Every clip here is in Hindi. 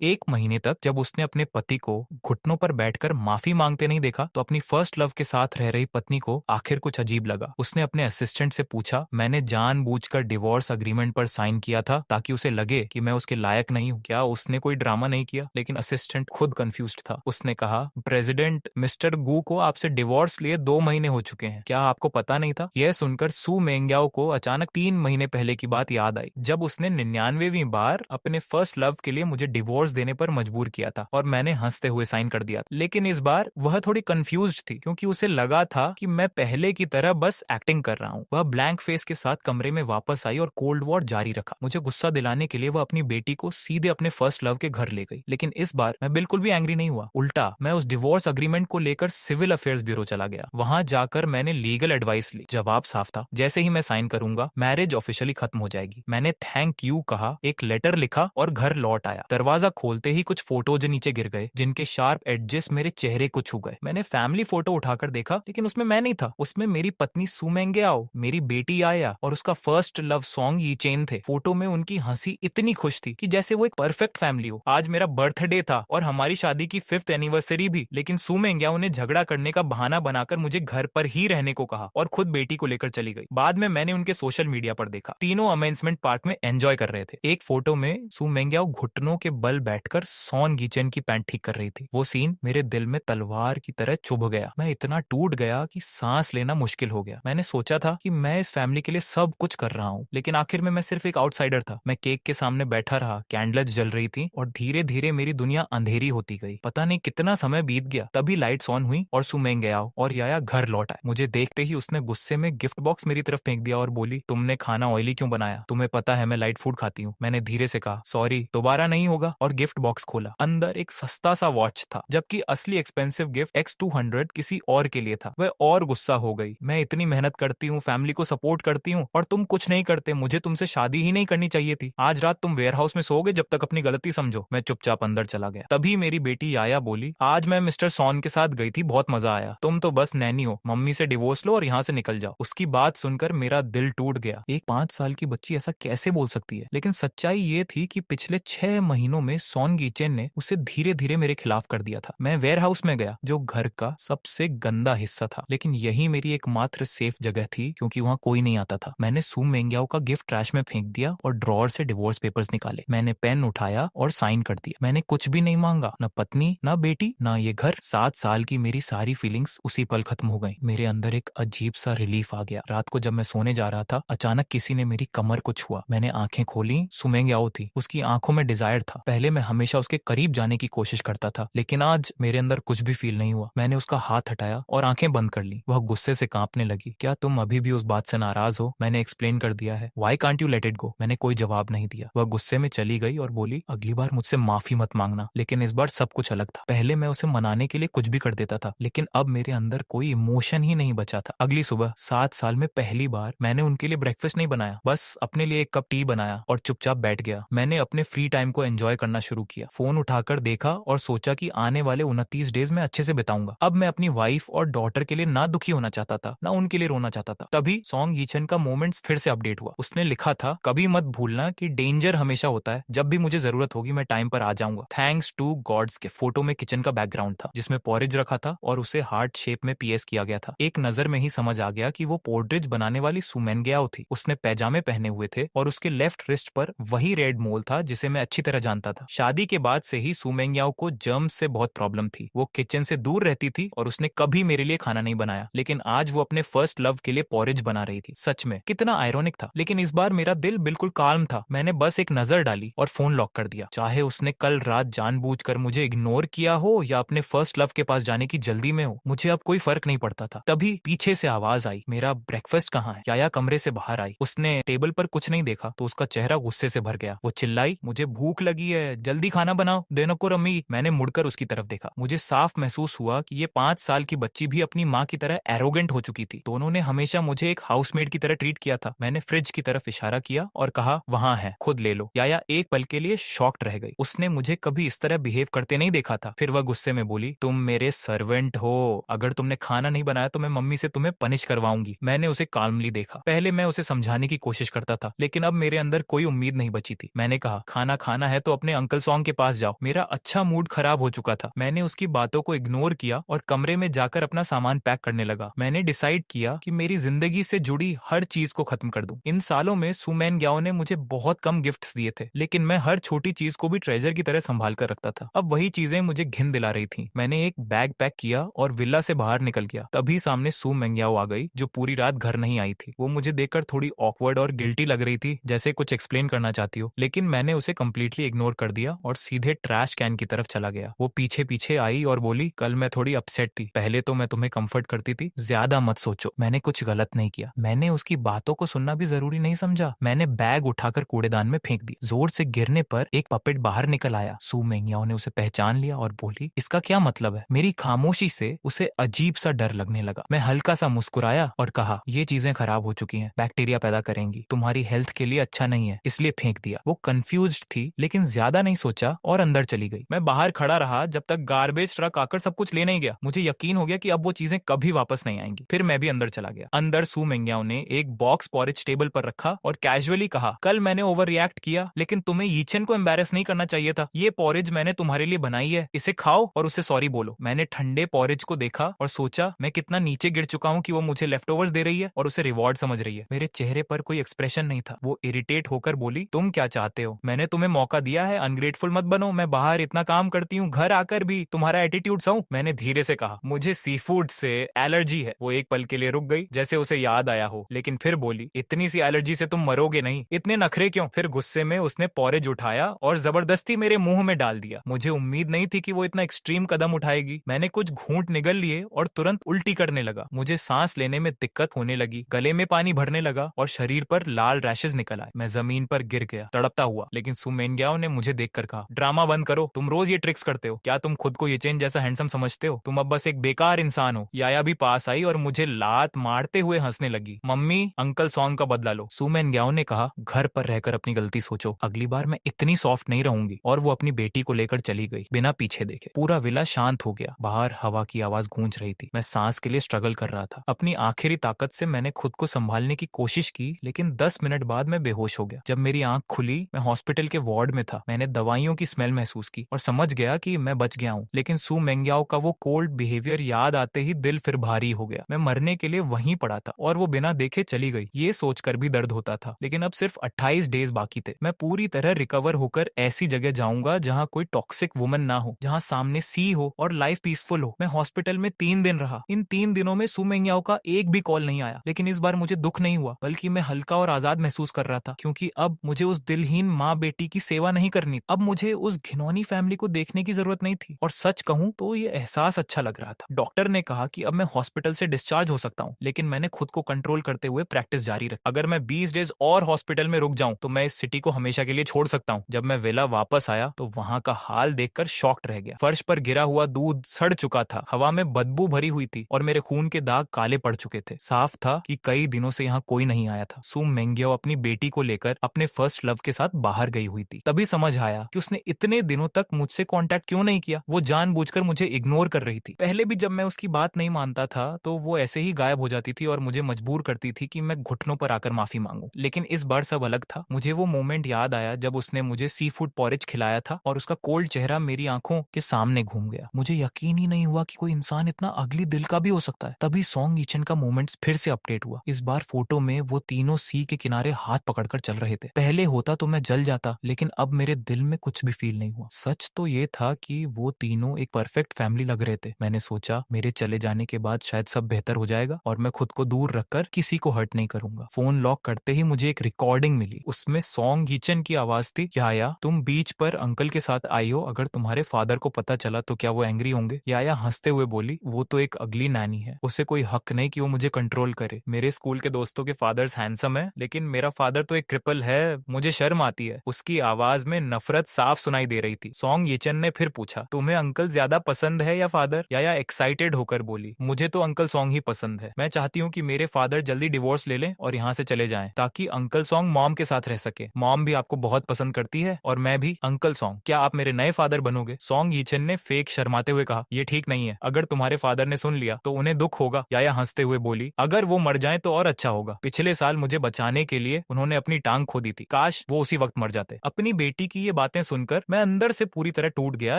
1 महीने तक जब उसने अपने पति को घुटनों पर बैठकर माफी मांगते नहीं देखा तो अपनी फर्स्ट लव के साथ रह रही पत्नी को आखिर कुछ अजीब लगा। उसने अपने असिस्टेंट से पूछा, मैंने जानबूझकर डिवोर्स अग्रीमेंट पर साइन किया था ताकि उसे लगे कि मैं उसके लायक नहीं हूँ। क्या उसने कोई ड्रामा नहीं किया? लेकिन असिस्टेंट खुद कंफ्यूज्ड था। उसने कहा, प्रेसिडेंट, मिस्टर गू को आपसे डिवोर्स लिए 2 महीने हो चुके हैं, क्या आपको पता नहीं था? यह सुनकर सू मेंग्याओ को अचानक 3 महीने पहले की बात याद आई जब उसने 99वीं बार अपने फर्स्ट लव के लिए मुझे डिवोर्स देने पर मजबूर किया था और मैंने हंसते हुए साइन कर दिया। लेकिन इस बार वह थोड़ी कंफ्यूज्ड थी क्योंकि उसे लगा था कि मैं पहले की तरह बस एक्टिंग कर रहा हूँ। वह ब्लैंक फेस के साथ कमरे में वापस आई और कोल्ड वॉर जारी रखा। मुझे गुस्सा दिलाने के लिए वह अपनी बेटी को सीधे अपने फर्स्ट लव के घर ले गई। लेकिन इस बार मैं बिल्कुल भी एंग्री नहीं हुआ। उल्टा मैं उस डिवोर्स अग्रीमेंट को लेकर सिविल अफेयर्स ब्यूरो चला गया। वहां जाकर मैंने लीगल एडवाइस ली। जवाब साफ था, जैसे ही मैं साइन करूंगा मैरिज ऑफिशियली खत्म हो जाएगी। मैंने थैंक यू कहा, एक लेटर लिखा और घर लौट आया। दरवाजा खोलते ही कुछ फोटोज नीचे गिर गए जिनके शार्प एडजेस मेरे चेहरे को छू गए। मैंने फैमिली फोटो उठाकर देखा लेकिन उसमें मैं नहीं था। उसमें मेरी पत्नी सू मेंग्याओ, मेरी बेटी आया और उसका फर्स्ट लव सॉन्ग ये चेन थे। फोटो में उनकी हंसी इतनी खुश थी कि जैसे वो एक परफेक्ट फैमिली हो। आज मेरा बर्थडे था और हमारी शादी की 5th एनिवर्सरी भी, लेकिन सू मेंग्याओ ने झगड़ा करने का बहाना बनाकर मुझे घर पर ही रहने को कहा और खुद बेटी को लेकर चली गई। बाद में मैंने उनके सोशल मीडिया पर देखा, तीनों अमेंसमेंट पार्क में एंजॉय कर रहे थे। एक फोटो में सू मेंग्याओ घुटनों के बल बैठकर सॉन गीचेन की पैंट ठीक कर रही थी। वो सीन मेरे दिल में तलवार की तरह चुभ गया। मैं इतना टूट गया कि सांस लेना मुश्किल हो गया। मैंने सोचा था कि मैं इस फैमिली के लिए सब कुछ कर रहा हूँ, लेकिन आखिर में मैं सिर्फ एक आउटसाइडर था। मैं केक के सामने बैठा रहा, कैंडल्स जल रही थी और धीरे धीरे मेरी दुनिया अंधेरी होती गई। पता नहीं कितना समय बीत गया, तभी लाइट्स ऑन हुई और सू मेंग्याओ और याया घर लौट आए। मुझे देखते ही उसने गुस्से में गिफ्ट बॉक्स मेरी तरफ फेंक दिया और बोली, तुमने खाना ऑयली क्यों बनाया? तुम्हें पता है मैं लाइट फूड खाती हूँ। मैंने धीरे से कहा, सॉरी, दोबारा नहीं होगा, और गिफ्ट बॉक्स खोला। अंदर एक सस्ता सा वॉच था, जबकि असली एक्सपेंसिव गिफ्ट X200 किसी और के लिए था। वह और गुस्सा हो गई। मैं इतनी मेहनत करती हूँ, फैमिली को सपोर्ट करती हूँ और तुम कुछ नहीं करते। मुझे तुमसे शादी ही नहीं करनी चाहिए थी। आज रात तुम वेयर हाउस में सोओगे जब तक अपनी गलती समझो। मैं चुपचाप अंदर चला गया। तभी मेरी बेटी याया बोली, आज मैं मिस्टर सॉन के साथ गई थी, बहुत मजा आया। तुम तो बस नैनी हो, मम्मी से डिवोर्स लो और यहाँ से निकल जाओ। उसकी बात सुनकर मेरा दिल टूट गया। एक 5 साल की बच्ची ऐसा कैसे बोल सकती है? लेकिन सच्चाई ये थी कि पिछले 6 महीनों में सॉन गीचेन ने उसे धीरे धीरे मेरे खिलाफ कर दिया था। मैं वेयर हाउस में गया जो घर का सबसे गंदा हिस्सा था, लेकिन यही मेरी एकमात्र सेफ जगह थी क्योंकि वहाँ कोई नहीं आता था। मैंने सू मेंग्याओ का गिफ्ट ट्रैश में फेंक दिया और ड्रॉअर से डिवोर्स पेपर्स निकाले। मैंने पेन उठाया और साइन कर दिया। मैंने कुछ भी नहीं मांगा, न पत्नी, न बेटी, न ये घर। 7 साल की मेरी सारी फीलिंग्स उसी पल खत्म हो गई। मेरे अंदर एक अजीब सा रिलीफ आ गया। रात को जब मैं सोने जा रहा था, अचानक किसी ने मेरी कमर को छुआ। मैंने आंखें खोली, सू मेंग्याओ थी। उसकी आंखों में डिजायर था। पहले मैं हमेशा उसके करीब जाने की कोशिश करता था, लेकिन आज मेरे अंदर कुछ भी फील नहीं हुआ। मैंने उसका हाथ हटाया और आंखें बंद कर ली। वह गुस्से से कांपने लगी। क्या तुम अभी भी उस बात से नाराज हो? मैंने एक्सप्लेन कर दिया है। Why can't you let it go? मैंने कोई जवाब नहीं दिया। वह गुस्से में चली गई और बोली, अगली बार मुझसे माफी मत मांगना। लेकिन इस बार सब कुछ अलग था। पहले मैं उसे मनाने के लिए कुछ भी कर देता था, लेकिन अब मेरे अंदर कोई इमोशन ही नहीं बचा था। अगली सुबह 7 साल में पहली बार मैंने उनके लिए ब्रेकफास्ट नहीं बनाया, बस अपने लिए एक कप टी बनाया और चुपचाप बैठ गया। मैंने अपने फ्री टाइम को एंजॉय करना शुरू किया। फोन उठाकर देखा और सोचा कि आने वाले 29 डेज में अच्छे से बिताऊंगा। अब मैं अपनी वाइफ और डॉटर के लिए ना दुखी होना चाहता था, ना उनके लिए रोना चाहता था। तभी सॉन्ग गीचन का मोमेंट्स फिर से अपडेट हुआ। उसने लिखा था, कभी मत भूलना कि डेंजर हमेशा होता है। जब भी मुझे जरूरत होगी मैं टाइम पर आ जाऊंगा। थैंक्स टू गॉड्स के फोटो में किचन का बैकग्राउंड था जिसमें पॉरेज रखा था और उसे हार्ट शेप में PS किया गया था। एक नजर में ही समझ आ गया कि वो पोर्ट्रेट बनाने वाली सू मेंग्याओ थी। उसने पैजामे पहने हुए थे और उसके लेफ्ट रिस्ट पर वही रेड मोल था जिसे मैं अच्छी तरह जानता था। शादी के बाद से ही सू मेंग्याओ को जर्म्स से बहुत प्रॉब्लम थी। वो किचन से दूर रहती थी और उसने कभी मेरे लिए खाना नहीं बनाया, लेकिन आज वो अपने फर्स्ट लव के लिए पॉरेज बना रही थी। सच में कितना आयरोनिक था। लेकिन इस बार मेरा दिल बिल्कुल काल्म था। मैंने बस एक नजर डाली और फोन लॉक कर दिया। चाहे उसने कल रात जानबूझकर मुझे इग्नोर किया हो या अपने फर्स्ट लव के पास जाने की जल्दी में हो, मुझे अब कोई फर्क नहीं पड़ता था। तभी पीछे से आवाज आई, मेरा ब्रेकफास्ट कहाँ है? याया कमरे से बाहर आई। उसने टेबल पर कुछ नहीं देखा तो उसका चेहरा गुस्से से भर गया। वो चिल्लाई, मुझे भूख लगी है, जल्दी खाना बनाओ, देनोको रम्मी। मैंने मुड़कर उसकी तरफ देखा। मुझे साफ महसूस हुआ कि ये 5 साल की बच्ची भी अपनी माँ की तरह एरोगेंट हो चुकी थी। दोनों ने हमेशा मुझे एक हाउसमेट की तरह ट्रीट किया था। मैंने फ्रिज की तरफ इशारा किया और कहा, वहां है, खुद ले लो। याया एक पल के लिए शॉक्ड रह गई। उसने मुझे कभी इस तरह बिहेव करते नहीं देखा था। फिर वह गुस्से में बोली, तुम मेरे सर्वेंट हो, अगर तुमने खाना नहीं बनाया तो मैं मम्मी से तुम्हें पनिश करवाऊंगी। मैंने उसे काल्मली देखा। पहले मैं उसे समझाने की कोशिश करता था, लेकिन अब मेरे अंदर कोई उम्मीद नहीं बची थी। मैंने कहा, खाना खाना है तो अपने अंकल अंकल सॉन्ग के पास जाओ। मेरा अच्छा मूड खराब हो चुका था। मैंने उसकी बातों को इग्नोर किया और कमरे में जाकर अपना सामान पैक करने लगा। मैंने डिसाइड किया कि मेरी जिंदगी से जुड़ी हर चीज को खत्म कर दूं। इन सालों में सू मैन ग्याओ ने मुझे बहुत कम गिफ्ट्स दिए थे, लेकिन मैं हर छोटी चीज को भी ट्रेजर की तरह संभाल कर रखता था। अब वही चीजें मुझे घिन दिला रही थी। मैंने एक बैग पैक किया और विला से बाहर निकल गया। तभी सामने सू मैंग्याओ आ गई, जो पूरी रात घर नहीं आई थी। वो मुझे देखकर थोड़ी ऑकवर्ड और गिल्टी लग रही थी, जैसे कुछ एक्सप्लेन करना चाहती हो, लेकिन मैंने उसे कंप्लीटली इग्नोर कर दिया और सीधे ट्रैश कैन की तरफ चला गया। वो पीछे पीछे आई और बोली, कल मैं थोड़ी अपसेट थी। पहले तो मैं तुम्हें कंफर्ट करती थी, ज्यादा मत सोचो, मैंने कुछ गलत नहीं किया। मैंने उसकी बातों को सुनना भी जरूरी नहीं समझा। मैंने बैग उठाकर कूड़ेदान में फेंक दी। जोर से गिरने पर एक पपेट बाहर निकल आया। सू मेंग्याओ ने उसे पहचान लिया और बोली, इसका क्या मतलब है? मेरी खामोशी से उसे अजीब सा डर लगने लगा। मैं हल्का सा मुस्कुराया और कहा, ये चीजें खराब हो चुकी हैं, बैक्टीरिया पैदा करेंगी, तुम्हारी हेल्थ के लिए अच्छा नहीं है, इसलिए फेंक दिया। वो कंफ्यूज्ड थी, लेकिन ज्यादा नहीं सोचा और अंदर चली गई। मैं बाहर खड़ा रहा जब तक गार्बेज ट्रक आकर सब कुछ ले नहीं गया। मुझे यकीन हो गया कि अब वो चीजें कभी वापस नहीं आएंगी। फिर मैं भी अंदर चला गया। अंदर सू मेंग्याओ ने एक बॉक्स पॉरेज टेबल पर रखा और कैजुअली कहा, कल मैंने ओवर रिएक्ट किया, लेकिन तुम्हें यीचेन को एम्बैरेस नहीं करना चाहिए था। ये पॉरेज मैंने तुम्हारे लिए बनाई है, इसे खाओ और उसे सॉरी बोलो। मैंने ठंडे पॉरेज को देखा और सोचा मैं कितना नीचे गिर चुका हूँ कि वो मुझे लेफ्टओवर्स दे रही है और उसे रिवॉर्ड समझ रही है। मेरे चेहरे पर कोई एक्सप्रेशन नहीं था। वो इरिटेट होकर बोली, तुम क्या चाहते हो? मैंने तुम्हें मौका दिया है, अनग्रेटफुल मत बनो। मैं बाहर इतना काम करती हूँ, घर आकर भी तुम्हारा एटीट्यूड सहूं? मैंने धीरे से कहा, मुझे सी फूड से एलर्जी है। वो एक पल के लिए रुक गई, जैसे उसे याद आया हो, लेकिन फिर बोली, इतनी सी एलर्जी से तुम मरोगे नहीं, इतने नखरे क्यों? फिर गुस्से में उसने पॉरेज उठाया और जबरदस्ती मेरे मुंह में डाल दिया। मुझे उम्मीद नहीं थी कि वो इतना एक्सट्रीम कदम उठाएगी। मैंने कुछ घूंट निगल लिए और तुरंत उल्टी करने लगा। मुझे सांस लेने में दिक्कत होने लगी, गले में पानी भरने लगा और शरीर पर लाल रैशेज निकल आए। मैं जमीन पर गिर गया, तड़पता हुआ। लेकिन सू मेंग्याओ ने मुझे देखकर कहा, ड्रामा बंद करो, तुम रोज ये ट्रिक्स करते हो। क्या तुम खुद को यीचेन जैसा हैंडसम समझते हो? तुम अब बस एक बेकार इंसान हो। याया भी पास आई और मुझे लात मारते हुए हंसने लगी। मम्मी, अंकल सॉन्ग का बदला लो। सू मेंग्याओ ने कहा, घर पर रहकर अपनी गलती सोचो, अगली बार मैं इतनी सॉफ्ट नहीं रहूंगी। और वो अपनी बेटी को लेकर चली गई, बिना पीछे देखे। पूरा विला शांत हो गया। बाहर हवा की आवाज गूंज रही थी। मैं सांस के लिए स्ट्रगल कर रहा था। अपनी आखिरी ताकत से मैंने खुद को संभालने की कोशिश की, लेकिन 10 मिनट बाद मैं बेहोश हो गया। जब मेरी आंख खुली, मैं हॉस्पिटल के वार्ड में था। मैंने दवाइयों की स्मेल महसूस की और समझ गया कि मैं बच गया हूँ। लेकिन सू मेंग्याओ का वो कोल्ड बिहेवियर याद आते ही दिल फिर भारी हो गया। मैं मरने के लिए वहीं पड़ा था और वो बिना देखे चली गई। ये सोचकर भी दर्द होता था, लेकिन अब सिर्फ 28 डेज बाकी थे। मैं पूरी तरह रिकवर होकर ऐसी जगह जाऊंगा जहाँ कोई टॉक्सिक वुमन ना हो, जहाँ सामने सी हो और लाइफ पीसफुल हो। मैं हॉस्पिटल में 3 दिन रहा। इन 3 दिनों में सू मेंग्याओ का एक भी कॉल नहीं आया, लेकिन इस बार मुझे दुख नहीं हुआ, बल्कि मैं हल्का और आजाद महसूस कर रहा था, क्योंकि अब मुझे उस दिलहीन माँ बेटी की सेवा नहीं करनी। अब मुझे उस घिनौनी फैमिली को देखने की जरूरत नहीं थी। और सच कहूं तो ये एहसास अच्छा लग रहा था। डॉक्टर ने कहा कि अब मैं हॉस्पिटल से डिस्चार्ज हो सकता हूँ, लेकिन मैंने खुद को कंट्रोल करते हुए प्रैक्टिस जारी रखी। अगर मैं 20 डेज और हॉस्पिटल में रुक जाऊं तो मैं इस सिटी को हमेशा के लिए छोड़ सकता हूँ। जब मैं विला वापस आया तो वहां का हाल देखकर शॉक्ड रह गया। फर्श पर गिरा हुआ दूध सड़ चुका था, हवा में बदबू भरी हुई थी और मेरे खून के दाग काले पड़ चुके थे। साफ था कि कई दिनों से यहाँ कोई नहीं आया था। सू मेंग्याओ अपनी बेटी को लेकर अपने फर्स्ट लव के साथ बाहर गई हुई थी। तभी समझ आया कि उसने इतने दिनों तक मुझसे कांटेक्ट क्यों नहीं किया। वो जानबूझकर मुझे इग्नोर कर रही थी। पहले भी जब मैं उसकी बात नहीं मानता था तो वो ऐसे ही गायब हो जाती थी और मुझे मजबूर करती थी कि मैं घुटनों पर आकर माफी मांगू। लेकिन इस बार सब अलग था। मुझे वो मोमेंट याद आया जब उसने मुझे सी फूड पॉरेज खिलाया था और उसका कोल्ड चेहरा मेरी आंखों के सामने घूम गया। मुझे यकीन ही नहीं हुआ कि कोई इंसान इतना अगली दिल का भी हो सकता है। तभी सॉन्ग यीचेन का मोमेंट्स फिर से अपडेट हुआ। इस बार फोटो में वो तीनों सी के किनारे हाथ पकड़कर चल रहे थे। पहले होता तो मैं जल जाता, लेकिन अब मेरे दिल में कुछ भी फील नहीं हुआ। सच तो ये था कि वो तीनों एक परफेक्ट फैमिली लग रहे थे। मैंने सोचा मेरे चले जाने के बाद शायद सब बेहतर हो जाएगा और मैं खुद को दूर रखकर किसी को हर्ट नहीं करूंगा। फोन लॉक करते ही मुझे एक रिकॉर्डिंग मिली। उसमें सॉन्ग यीचेन की आवाज थी, याया तुम बीच पर अंकल के साथ आई हो, अगर तुम्हारे फादर को पता चला तो क्या वो एंग्री होंगे? याया हंसते हुए बोली, वो तो एक अगली नैनी है, उसे कोई हक नहीं कि वो मुझे कंट्रोल करे। मेरे स्कूल के दोस्तों के फादर्स हैंडसम है, लेकिन मेरा फादर तो एक क्रिपल है, मुझे शर्म आती है। उसकी आवाज में नफरत साफ सुनाई दे रही थी। सॉन्ग यीचेन ने फिर पूछा, तुम्हें अंकल ज्यादा पसंद है या फादर? याया एक्साइटेड होकर बोली, मुझे तो अंकल सॉन्ग ही पसंद है। मैं चाहती हूँ कि मेरे फादर जल्दी डिवोर्स ले लें और यहाँ से चले जाएं, ताकि अंकल सॉन्ग मॉम के साथ रह सके। मॉम भी आपको बहुत पसंद करती है और मैं भी। अंकल सॉन्ग, क्या आप मेरे नए फादर बनोगे? सॉन्ग यीचेन ने फेक शर्माते हुए कहा, ये ठीक नहीं है, अगर तुम्हारे फादर ने सुन लिया तो उन्हें दुख होगा। याया हंसते हुए बोली, अगर वो मर जाएं तो और अच्छा होगा। पिछले साल मुझे बचाने के लिए उन्होंने अपनी टांग खो दी थी, काश वो उसी वक्त मर जाते। अपनी बेटी की ये ये बातें सुनकर मैं अंदर से पूरी तरह टूट गया,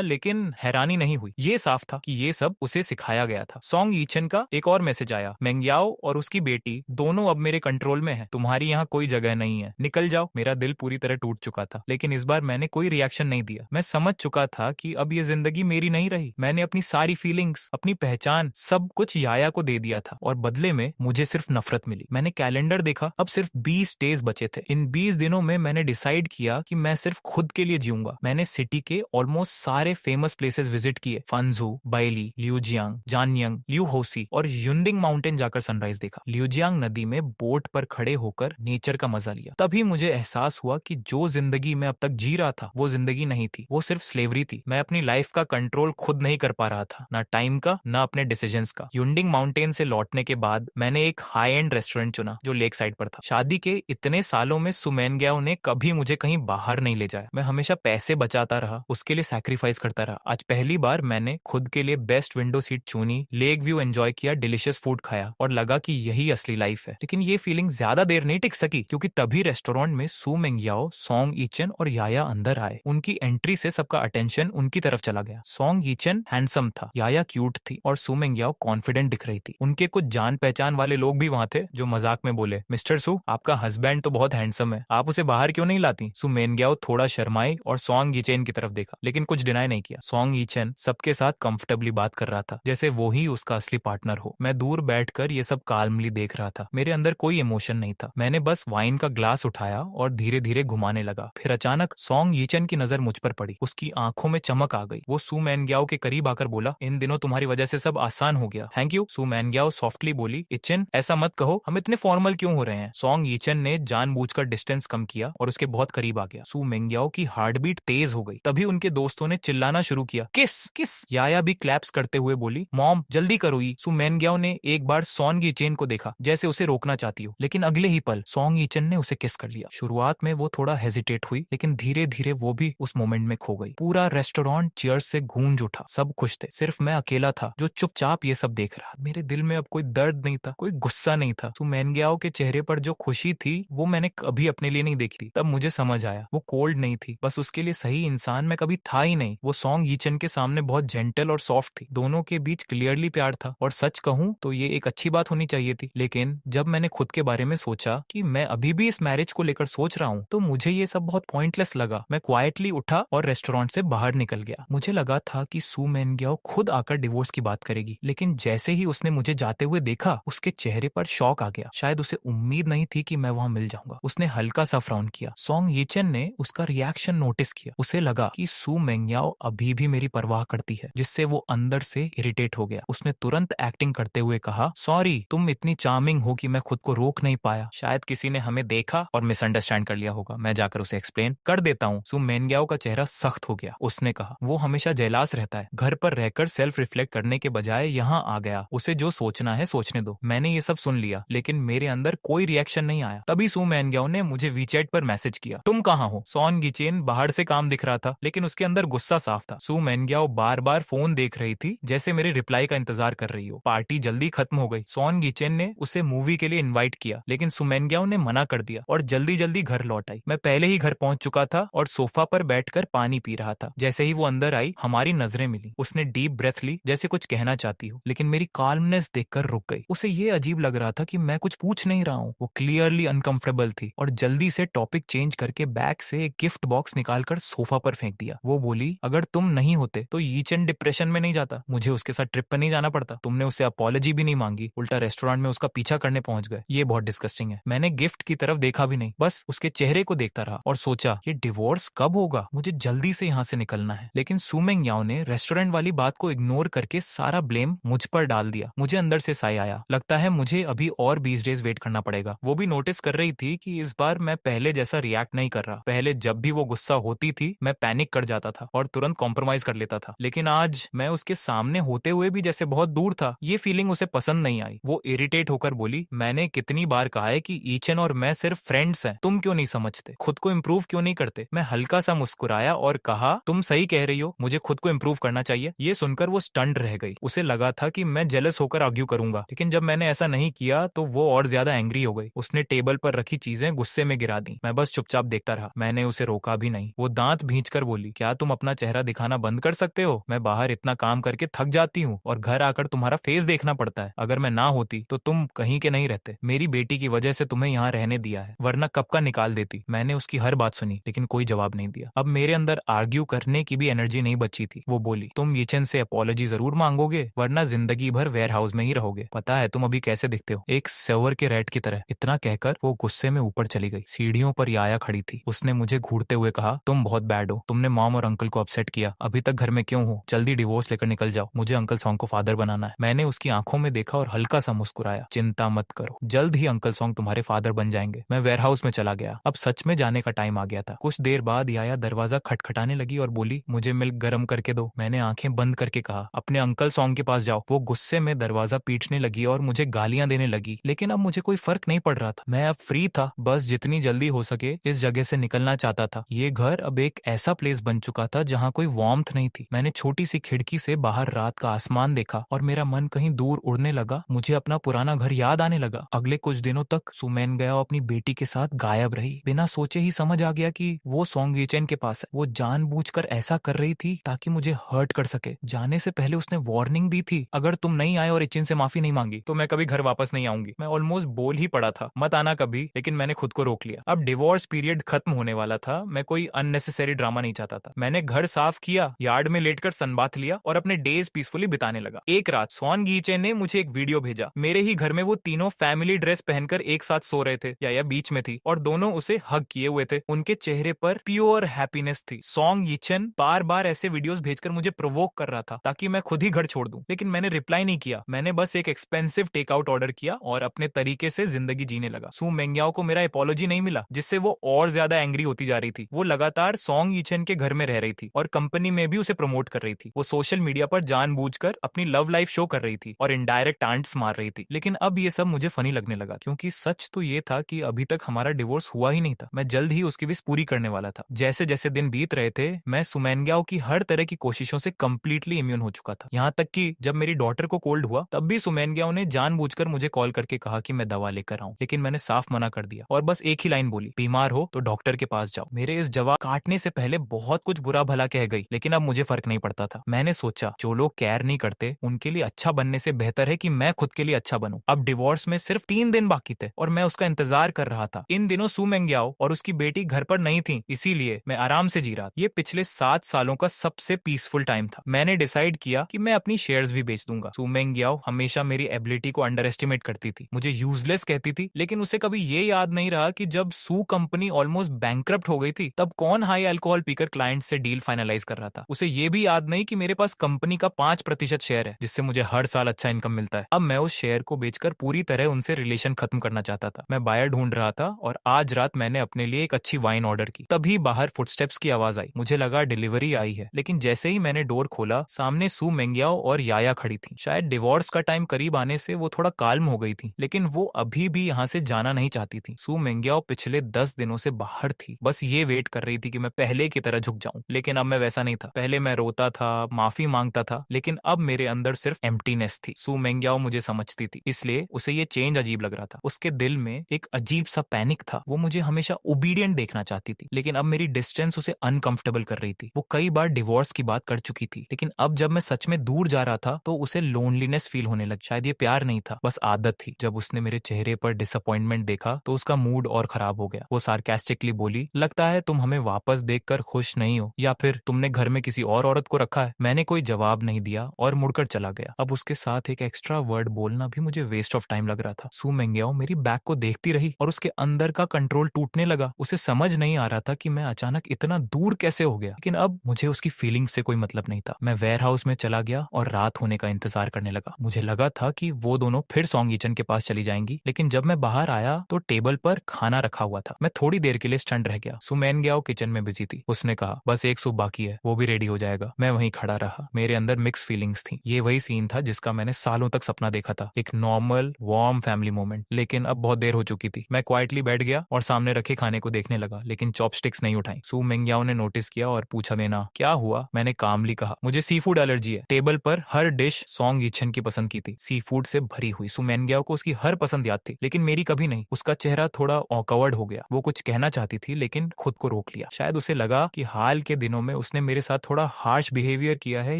लेकिन हैरानी नहीं हुई। ये साफ था कि ये सब उसे सिखाया गया था। सॉन्ग यीचन का एक और मैसेज आया, मेंग्याओ और उसकी बेटी दोनों अब मेरे कंट्रोल में है, तुम्हारी यहाँ कोई जगह नहीं है, निकल जाओ। मेरा दिल पूरी तरह टूट चुका था, लेकिन इस बार मैंने कोई रिएक्शन नहीं दिया। मैं समझ चुका था कि अब ये जिंदगी मेरी नहीं रही। मैंने अपनी सारी फीलिंग्स, अपनी पहचान, सब कुछ याया को दे दिया था और बदले में मुझे सिर्फ नफरत मिली। मैंने कैलेंडर देखा, अब सिर्फ 20 डेज बचे थे। इन 20 दिनों में मैंने डिसाइड किया कि मैं सिर्फ खुद के लिए जीऊंगा। मैंने सिटी के ऑलमोस्ट सारे फेमस प्लेसेस विजिट किए, फंजू, बाइली, लियूजियांग, जानियंग, लियू होसी और युंडिंग माउंटेन जाकर सनराइज देखा। लियूजियांग नदी में बोट पर खड़े होकर नेचर का मजा लिया। तभी मुझे एहसास हुआ कि जो जिंदगी मैं अब तक जी रहा था वो जिंदगी नहीं थी, वो सिर्फ स्लेवरी थी। मैं अपनी लाइफ का कंट्रोल खुद नहीं कर पा रहा था, ना टाइम का, ना अपने डिसीजंस का। युंडिंग माउंटेन से लौटने के बाद मैंने एक हाई एंड रेस्टोरेंट चुना जो लेक साइड पर था। शादी के इतने सालों में सुमेनग्याओ ने कभी मुझे कहीं बाहर नहीं ले जाया। मैं हमेशा पैसे बचाता रहा, उसके लिए सैक्रिफाइस करता रहा। आज पहली बार मैंने खुद के लिए बेस्ट विंडो सीट चुनी, लेक व्यू एंजॉय किया, डिलिशियस फूड खाया और लगा कि यही असली लाइफ है। लेकिन ये फीलिंग ज्यादा देर नहीं टिक सकी, क्योंकि तभी रेस्टोरेंट में सू मेंग्याओ, सॉन्ग यीचन और याया अंदर आए। उनकी एंट्री से सबका अटेंशन उनकी तरफ चला गया। सॉन्ग यीचन हैंडसम था, याया क्यूट थी और सू मेंग्याओ कॉन्फिडेंट दिख रही थी। उनके कुछ जान पहचान वाले लोग भी वहां थे जो मजाक में बोले, मिस्टर सू, आपका हस्बैंड तो बहुत हैंडसम है, आप उसे बाहर क्यों नहीं लाती? सू मेंग्याओ थोड़ा शर्माई और सॉन्ग यीचन की तरफ देखा, लेकिन कुछ डिनाई नहीं किया। सॉन्ग यीचन सबके साथ कंफर्टेबली बात कर रहा था, जैसे वो ही उसका असली पार्टनर हो। मैं दूर बैठकर ये सब काल्मली देख रहा था। मेरे अंदर कोई इमोशन नहीं था। मैंने बस वाइन का ग्लास उठाया और धीरे धीरे घुमाने लगा। फिर अचानक सॉन्ग यीचन की नजर मुझ पर पड़ी। उसकी आंखों में चमक आ गई। वो सू मेंग्याओ के करीब आकर बोला, इन दिनों तुम्हारी वजह से सब आसान हो गया। Thank you. सू मेंग्याओ सॉफ्टली बोली, यीचन ऐसा मत कहो, हम इतने फॉर्मल क्यों हो रहे हैं? सॉन्ग यीचन ने जानबूझकर डिस्टेंस कम किया और उसके बहुत करीब आ गया। सू मेंग्याओ की हार्ट बीट तेज हो गई। तभी उनके दोस्तों ने चिल्लाना शुरू किया, किस किस। याया भी क्लैप्स करते हुए बोली, मॉम जल्दी करो। सू मेंग्याओ ने एक बार सॉन्ग यीचन को देखा, जैसे उसे रोकना चाहती हो, लेकिन अगले ही पल सॉन्ग यीचन ने उसे किस कर लिया। शुरुआत में वो थोड़ा हेजिटेट हुई, लेकिन धीरे धीरे वो भी उस मोमेंट में खो गई। पूरा रेस्टोरेंट चीयर्स से गूंज उठा। सब खुश थे, सिर्फ मैं अकेला था जो चुपचाप ये सब देख रहा। मेरे दिल में अब कोई दर्द नहीं था, कोई गुस्सा नहीं था। सू मेंग्याओ के चेहरे पर जो खुशी थी वो मैंने कभी अपने लिए नहीं देखी थी। तब मुझे समझ आया, वो कोल्ड नहीं थी, बस उसके लिए सही इंसान मैं कभी था ही नहीं। वो सॉन्ग यीचन के सामने बहुत जेंटल और सॉफ्ट थी। दोनों के बीच क्लियरली प्यार था और सच कहूं तो ये एक अच्छी बात होनी चाहिए थी। लेकिन जब मैंने खुद के बारे में सोचा कि मैं अभी भी इस मैरिज को लेकर सोच रहा हूँ, तो मुझे ये सब बहुत पॉइंटलेस लगा। मैं क्वाइटली उठा और रेस्टोरेंट से बाहर निकल गया। मुझे लगा था कि सू मेंग्याओ खुद आकर डिवोर्स की बात करेगी, लेकिन जैसे ही उसने मुझे जाते हुए देखा, उसके चेहरे पर शॉक आ गया। शायद उसे उम्मीद नहीं थी कि मैं वहां मिल जाऊंगा। उसने हल्का सा फ्राउन किया। सॉन्ग यीचन ने उसका रिएक्शन नोटिस किया। उसे लगा कि सू मेंग्याओ अभी भी मेरी परवाह करती है, जिससे वो अंदर से इरिटेट हो गया। उसने तुरंत एक्टिंग करते हुए कहा, सॉरी, तुम इतनी चार्मिंग हो कि मैं खुद को रोक नहीं पाया। शायद किसी ने हमें देखा और मिसअंडरस्टैंड कर लिया होगा। मैं जाकर उसे एक्सप्लेन कर देता हूँ। सू मेंग्याओ का चेहरा सख्त हो गया। उसने कहा, वो हमेशा जेलास रहता है, घर पर रहकर सेल्फ रिफ्लेक्ट करने के बजाय यहाँ आ गया। उसे जो सोचना है सोचने दो। मैंने ये सब सुन लिया, लेकिन मेरे अंदर कोई रिएक्शन नहीं आया। तभी सू मेंग्याओ ने मुझे वीचैट पर मैसेज किया, तुम कहाँ हो? सॉन्ग यीचन बाहर से काम दिख रहा था, लेकिन उसके अंदर गुस्सा साफ था। सू मेंग्याओ बार बार फोन देख रही थी, जैसे मेरे रिप्लाई का इंतजार कर रही हो। पार्टी जल्दी खत्म हो गई। सॉन्ग यीचन ने उसे मूवी के लिए इनवाइट किया, लेकिन सू मेंग्याओ ने मना कर दिया और जल्दी जल्दी घर लौट आई। मैं पहले ही घर पहुंच चुका था और सोफा पर बैठकर पानी पी रहा था। जैसे ही वो अंदर आई, हमारी नजरें मिली। उसने डीप ब्रेथ ली, जैसे कुछ कहना चाहती हो, लेकिन मेरी काल्मनेस देखकर रुक गई। उसे ये अजीब लग रहा था कि मैं कुछ पूछ नहीं रहा हूँ। वो क्लियरली अनकंफर्टेबल थी और जल्दी से टॉपिक चेंज करके बैग से एक गिफ्ट बॉक्स निकालकर सोफा पर फेंक दिया। वो बोली, अगर तुम नहीं होते तो यीचन डिप्रेशन में नहीं जाता, मुझे उसके साथ ट्रिप पर नहीं जाना पड़ता, तुमने उससे अपॉलॉजी भी नहीं मांगी, उल्टा रेस्टोरेंट में उसका पीछा करने पहुंच गए। ये बहुत डिस्गस्टिंग है। मैंने गिफ्ट की तरफ देखा भी नहीं, बस उसके चेहरे को देखता रहा और सोचा, ये डिवोर्स कब होगा? मुझे जल्दी से यहाँ से निकलना है। लेकिन सू मेंग्याओ ने रेस्टोरेंट वाली बात को इग्नोर करके सारा ब्लेम मुझ पर डाल दिया। मुझे अंदर से साय आया, लगता है मुझे अभी और 20 डेज वेट करना पड़ेगा। वो भी नोटिस कर रही थी कि इस बार मैं पहले जैसा रिएक्ट नहीं कर रहा। पहले जब भी वो गुस्सा होती थी, मैं पैनिक कर जाता था और तुरंत कॉम्प्रोमाइज कर लेता था, लेकिन आज मैं उसके सामने होते हुए भी जैसे बहुत दूर था। ये फीलिंग उसे पसंद नहीं आई। वो इरिटेट होकर बोली, मैंने कितनी बार कहा है कि यीचन और मैं सिर्फ फ्रेंड्स हैं, तुम क्यों नहीं समझते? खुद को इम्प्रूव क्यों नहीं करते? मैं हल्का सा मुस्कुराया और कहा, तुम सही कह रही हो, मुझे खुद को इम्प्रूव करना चाहिए। ये सुनकर वो स्टन्ड रह गई। उसे लगा था कि मैं जेलस होकर आर्ग्यू करूंगा, लेकिन जब मैंने ऐसा नहीं किया तो वो और ज्यादा एंग्री हो गई। उसने टेबल पर रखी चीजें गुस्से में गिरा दी। मैं बस चुपचाप देखता रहा। मैंने उसे रोका कभी नहीं। वो दांत भींचकर बोली, क्या तुम अपना चेहरा दिखाना बंद कर सकते हो? मैं बाहर इतना काम करके थक जाती हूँ और घर आकर तुम्हारा फेस देखना पड़ता है। अगर मैं ना होती तो तुम कहीं के नहीं रहते। मेरी बेटी की वजह से तुम्हें यहाँ रहने दिया है, वरना कब का निकाल देती। मैंने उसकी हर बात सुनी लेकिन कोई जवाब नहीं दिया। अब मेरे अंदर आर्ग्यू करने की भी एनर्जी नहीं बची थी। वो बोली, तुम यीचन से अपॉलॉजी जरूर मांगोगे, वरना जिंदगी भर वेयर हाउस में ही रहोगे। पता है तुम अभी कैसे दिखते हो, एक सेवर के रैट की तरह। इतना कहकर वो गुस्से में ऊपर चली गई। सीढ़ियों पर याया खड़ी थी। उसने मुझे घूरते हुए कहा, तुम बहुत बैड हो। तुमने मॉम और अंकल को अपसेट किया। अभी तक घर में क्यों हो? जल्दी डिवोर्स लेकर निकल जाओ। मुझे अंकल सॉन्ग को फादर बनाना है। मैंने उसकी आंखों में देखा और हल्का सा मुस्कुराया। चिंता मत करो, जल्द ही अंकल सॉन्ग तुम्हारे फादर बन जाएंगे। मैं वेयरहाउस में चला गया। अब सच में जाने का टाइम आ गया था। कुछ देर बाद याया दरवाजा खटखटाने लगी और बोली, मुझे मिल्क गर्म करके दो। मैंने आंखें बंद करके कहा, अपने अंकल सॉन्ग के पास जाओ। वो गुस्से में दरवाजा पीटने लगी और मुझे गालियां देने लगी, लेकिन अब मुझे कोई फर्क नहीं पड़ रहा था। मैं अब फ्री था, बस जितनी जल्दी हो सके इस जगह से निकलना चाहता था। ये घर अब एक ऐसा प्लेस बन चुका था जहाँ कोई वार्मथ नहीं थी। मैंने छोटी सी खिड़की से बाहर रात का आसमान देखा और मेरा मन कहीं दूर उड़ने लगा। मुझे अपना पुराना घर याद आने लगा। अगले कुछ दिनों तक सुमैन गया अपनी बेटी के साथ गायब रही। बिना सोचे ही समझ आ गया कि वो सॉन्ग यीचन के पास है। वो जानबूझकर ऐसा कर रही थी ताकि मुझे हर्ट कर सके। जाने से पहले उसने वार्निंग दी थी, अगर तुम नहीं आए और यीचन से माफी नहीं मांगी तो मैं कभी घर वापस नहीं आऊंगी। मैं ऑलमोस्ट बोल ही पड़ा था, मत आना कभी, लेकिन मैंने खुद को रोक लिया। अब डिवोर्स पीरियड खत्म होने वाला था। मैं कोई अननेसेसरी ड्रामा नहीं चाहता था। मैंने घर साफ किया, यार्ड में लेटकर सनबाथ लिया और अपने डेज पीसफुली बिताने लगा। एक रात सॉन्ग यीचन ने मुझे एक वीडियो भेजा। मेरे ही घर में वो तीनों फैमिली ड्रेस पहनकर एक साथ सो रहे थे, या बीच में थी, और दोनों उसे हग किए हुए थे। उनके चेहरे पर प्योर हैप्पीनेस थी। सॉन्ग यीचन बार बार ऐसे वीडियोस भेजकर मुझे प्रोवोक कर रहा था ताकि मैं खुद ही घर छोड़ दूं, लेकिन मैंने रिप्लाई नहीं किया। मैंने बस एक एक्सपेंसिव टेकआउट ऑर्डर किया और अपने तरीके से जिंदगी जीने लगा। सू मेंग्याओ को मेरा अपॉलॉजी नहीं मिला, जिससे वो और ज्यादा एंग्री होती जा रही थी। वो लगातार सॉन्ग यीचन के घर में रह रही थी और कंपनी में भी उसे प्रमोट कर रही थी। वो सोशल मीडिया पर जानबूझकर अपनी लव लाइफ शो कर रही थी और इनडायरेक्ट आंट्स मार रही थी। लेकिन अब ये सब मुझे फनी लगने लगा, क्योंकि सच तो ये था कि अभी तक हमारा डिवोर्स हुआ ही नहीं था। मैं जल्द ही उसकी विश पूरी करने वाला था। जैसे जैसे दिन बीत रहे थे, मैं सुमैनग्याओ की हर तरह की कोशिशों से कंप्लीटली इम्यून हो चुका था। यहाँ तक कि जब मेरी डॉटर को कोल्ड हुआ तब भी सुमैनग्याओ ने जानबूझकर मुझे कॉल करके कहा कि मैं दवा लेकर आऊं, लेकिन मैंने साफ मना कर दिया और बस एक ही लाइन बोली, बीमार हो तो डॉक्टर के पास जाओ। मेरे इस जवाब काटने से पहले बहुत कुछ बुरा भला कह गई, लेकिन अब मुझे फर्क नहीं पड़ता था। मैंने सोचा, जो लोग केयर नहीं करते उनके लिए अच्छा बनने से बेहतर है कि मैं खुद के लिए अच्छा बनूं। अब डिवोर्स में सिर्फ 3 दिन बाकी थे और मैं उसका इंतजार कर रहा था। इन दिनों सू मेंग्याओ और उसकी बेटी घर पर नहीं थी, इसीलिए मैं आराम से जी रहा था। ये पिछले 7 सालों का सबसे पीसफुल टाइम था। मैंने डिसाइड किया कि मैं अपनी शेयर्स भी बेच दूंगा। सू मेंग्याओ हमेशा मेरी एबिलिटी को अंडर एस्टिमेट करती थी, मुझे यूजलेस कहती थी, लेकिन उसे कभी ये याद नहीं रहा कि जब सू कंपनी ऑलमोस्ट बैंकरप्ट हो गई थी तब कौन हाई अल्कोहल पीकर क्लाइंट से डील फाइनलाइज कर रहा था। उसे ये भी याद नहीं कि मेरे पास कंपनी का 5% शेयर है, जिससे मुझे हर साल अच्छा इनकम मिलता है। अब मैं उस शेयर को बेचकर पूरी तरह उनसे रिलेशन खत्म करना चाहता था। मैं बायर ढूंढ रहा था और आज रात मैंने अपने लिए एक अच्छी वाइन ऑर्डर की। तभी बाहर फुटस्टेप्स की आवाज आई। मुझे लगा डिलीवरी आई है, लेकिन जैसे ही मैंने डोर खोला, सामने सू मेंग्याओ और याया खड़ी थी। शायद डिवोर्स का टाइम करीब आने से वो थोड़ा काल्म हो गई थी, लेकिन वो अभी भी यहाँ से जाना नहीं चाहती थी। सू मेंग्याओ पिछले 10 दिनों से बाहर थी, बस ये वेट कर रही थी कि मैं पहले की तरह झुक जाऊं। लेकिन अब मैं वैसा नहीं था। पहले मैं रोता था, माफी मांगता था, लेकिन अब मेरे अंदर सिर्फ एम्प्टीनेस थी। सू मेंग्याओ मुझे समझती थी, इसलिए उसे ये चेंज अजीब लग रहा था। उसके दिल में एक अजीब सा पैनिक था। वो मुझे हमेशा ओबीडियंट देखना चाहती थी, लेकिन अब मेरी डिस्टेंस उसे अनकंफर्टेबल कर रही थी। वो कई बार डिवोर्स की बात कर चुकी थी, लेकिन अब जब मैं सच में दूर जा रहा था तो उसे लोनलीनेस फील होने लगी। शायद ये प्यार नहीं था, बस आदत थी। जब उसने मेरे चेहरे पर डिसअपॉइंटमेंट देखा तो उसका मूड और खराब हो गया। वो सार्केस्टिकली बोली, लगता है तुम हमें वापस देखकर खुश नहीं हो, या फिर तुमने घर में किसी और औरत को रखा है। मैंने कोई जवाब नहीं दिया और मुड़कर चला गया। अब उसके साथ एक एक्स्ट्रा वर्ड बोलना भी मुझे वेस्ट ऑफ टाइम लग रहा था। सू मेंग्याओ मेरी बैक को देखती रही और उसके अंदर का कंट्रोल टूटने लगा। उसे समझ नहीं आ रहा था कि मैं अचानक इतना दूर कैसे हो गया, लेकिन अब मुझे उसकी फीलिंग से कोई मतलब नहीं था। मैं वेयर हाउस में चला गया और रात होने का इंतजार करने लगा। मुझे लगा था कि वो दोनों फिर सॉन्ग यीचन के पास चली जाएंगी, लेकिन जब मैं बाहर आया तो टेबल पर खाना रखा हुआ था। मैं थोड़ी देर के लिए स्टंट रह गया। सू मेंग्याओ किचन में बिजी थी। उसने कहा, बस एक सूप बाकी है, वो भी रेडी हो जाएगा। मैं वहीं खड़ा रहा। मेरे अंदर मिक्स फीलिंग्स थी। ये वही सीन था जिसका मैंने सालों तक सपना देखा था, एक नॉर्मल वार्म फैमिली मोमेंट। लेकिन अब बहुत देर हो चुकी थी। मैं क्वाइटली बैठ गया और सामने रखे खाने को देखने लगा, लेकिन चॉपस्टिक्स नहीं उठाई। सू मेंग्याओ ने नोटिस किया और पूछा, मेना क्या हुआ? मैंने कामली कहा, मुझे सी फूड एलर्जी है। टेबल पर हर डिश सॉन्ग यीचन की पसंद की थी, सी फूड से भरी हुई। सू मेंग्याओ को उसकी हर पसंद याद थी, लेकिन मेरी कभी नहीं। उसका चेहरा थोड़ा ऑकवर्ड हो गया। वो कुछ कहना चाहती थी लेकिन खुद को रोक लिया। शायद उसे लगा कि हाल के दिनों में उसने मेरे साथ थोड़ा हार्श बिहेवियर किया है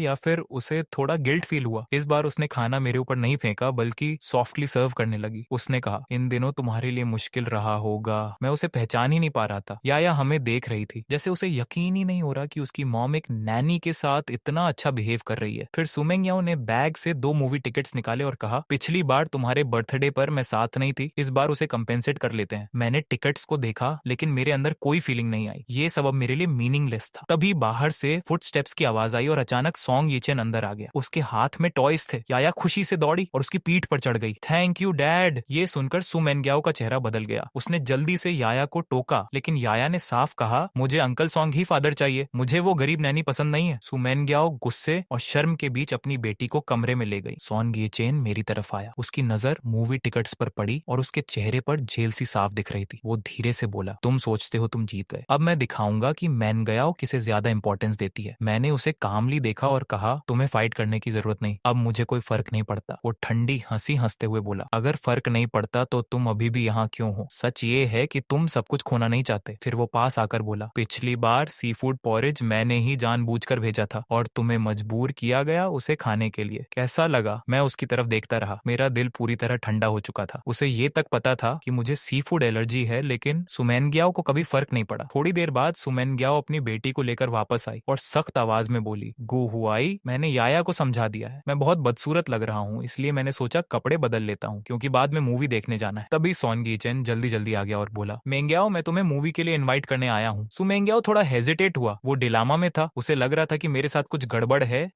या फिर उसे थोड़ा गिल्ट फील हुआ। इस बार उसने खाना मेरे ऊपर नहीं फेंका बल्कि सॉफ्टली सर्व करने लगी। उसने कहा, इन दिनों तुम्हारे लिए मुश्किल रहा होगा। मैं उसे पहचान ही नहीं पा रहा था। या हमें देख रही थी, जैसे उसे यकीन ही नहीं हो रहा कि उसकी मॉम एक नैनी के साथ इतना अच्छा बिहेव कर रही है। फिर सुमेंग याओ ने बैग से 2 मूवी टिकट्स निकाले और कहा, पिछली बार तुम्हारे बर्थडे पर मैं साथ नहीं थी, इस बार उसे कंपेंसेट कर लेते हैं। मैंने टिकट्स को देखा लेकिन मेरे अंदर कोई फीलिंग नहीं आई। ये सब अब मेरे लिए मीनिंगलेस था। तभी बाहर से फुटस्टेप्स की आवाज आई और अचानक सॉन्ग यीचेन अंदर आ गया। उसके हाथ में टॉयज थे। याया खुशी से दौड़ी और उसकी पीठ पर चढ़ गई। Thank you dad. ये सुनकर सु मेंग्याओ का चेहरा बदल गया। उसने जल्दी से याया को टोका लेकिन याया ने साफ कहा, मुझे अंकल सॉन्ग ही फादर चाहिए, मुझे वो गरीब नैनी पसंद नहीं है। सु मेंग्याओ गुस्से और शर्म के बीच अपनी बेटी को कमरे में ले गई। सॉन्ग यीचेन मेरी तरफ आया। उसकी नजर मूवी टिकट्स पर पड़ी और उसके चेहरे पर जेल सी साफ दिख रही थी। वो धीरे से बोला, तुम सोचते हो तुम जीत गए, अब मैं दिखाऊंगा कि मेंग्याओ किसे ज्यादा इंपॉर्टेंस देती है। मैंने उसे कामली देखा और कहा, तुम्हें फाइट करने की जरूरत नहीं, अब मुझे कोई फर्क नहीं पड़ता। वो ठंडी हंसी हंसते हुए बोला, अगर फर्क नहीं पड़ता तो तुम अभी भी यहाँ क्यों हो? सच ये है कि तुम सब कुछ खोना नहीं चाहते। फिर वो पास आकर बोला, पिछली बार सी फूड पॉरेज मैंने ही जानबूझकर भेजा था और तुम्हें मजबूर किया गया उसे खाने के लिए। कैसा लगा? मैं उसकी तरफ देखता रहा। मेरा दिल पूरी तरह ठंडा हो चुका था। उसे ये तक पता था कि मुझे सी फूड एलर्जी है, लेकिन सुमेनग्याओ को कभी फर्क नहीं पड़ा। थोड़ी देर बाद सुमेनग्याओ अपनी बेटी को लेकर वापस आई और सख्त आवाज में बोली, गो हुआई, मैंने याया को समझा दिया है। मैं बहुत बदसूरत लग रहा हूँ, इसलिए मैंने सोचा कपड़े बदल लेता हूँ क्योंकि बाद में मूवी देखने जाना है। तभी सॉन्ग यीचेन जल्दी जल्दी आ गया और बोला, मेंग्याओ मैं तुम्हें मूवी के लिए इनवाइट करने आया हूँ। सु मेंग्याओ थोड़ा हेजिटेट हुआ। वो डिलामा में था। उसे लग रहा था कि मेरे साथ कुछ गड़बड़ है।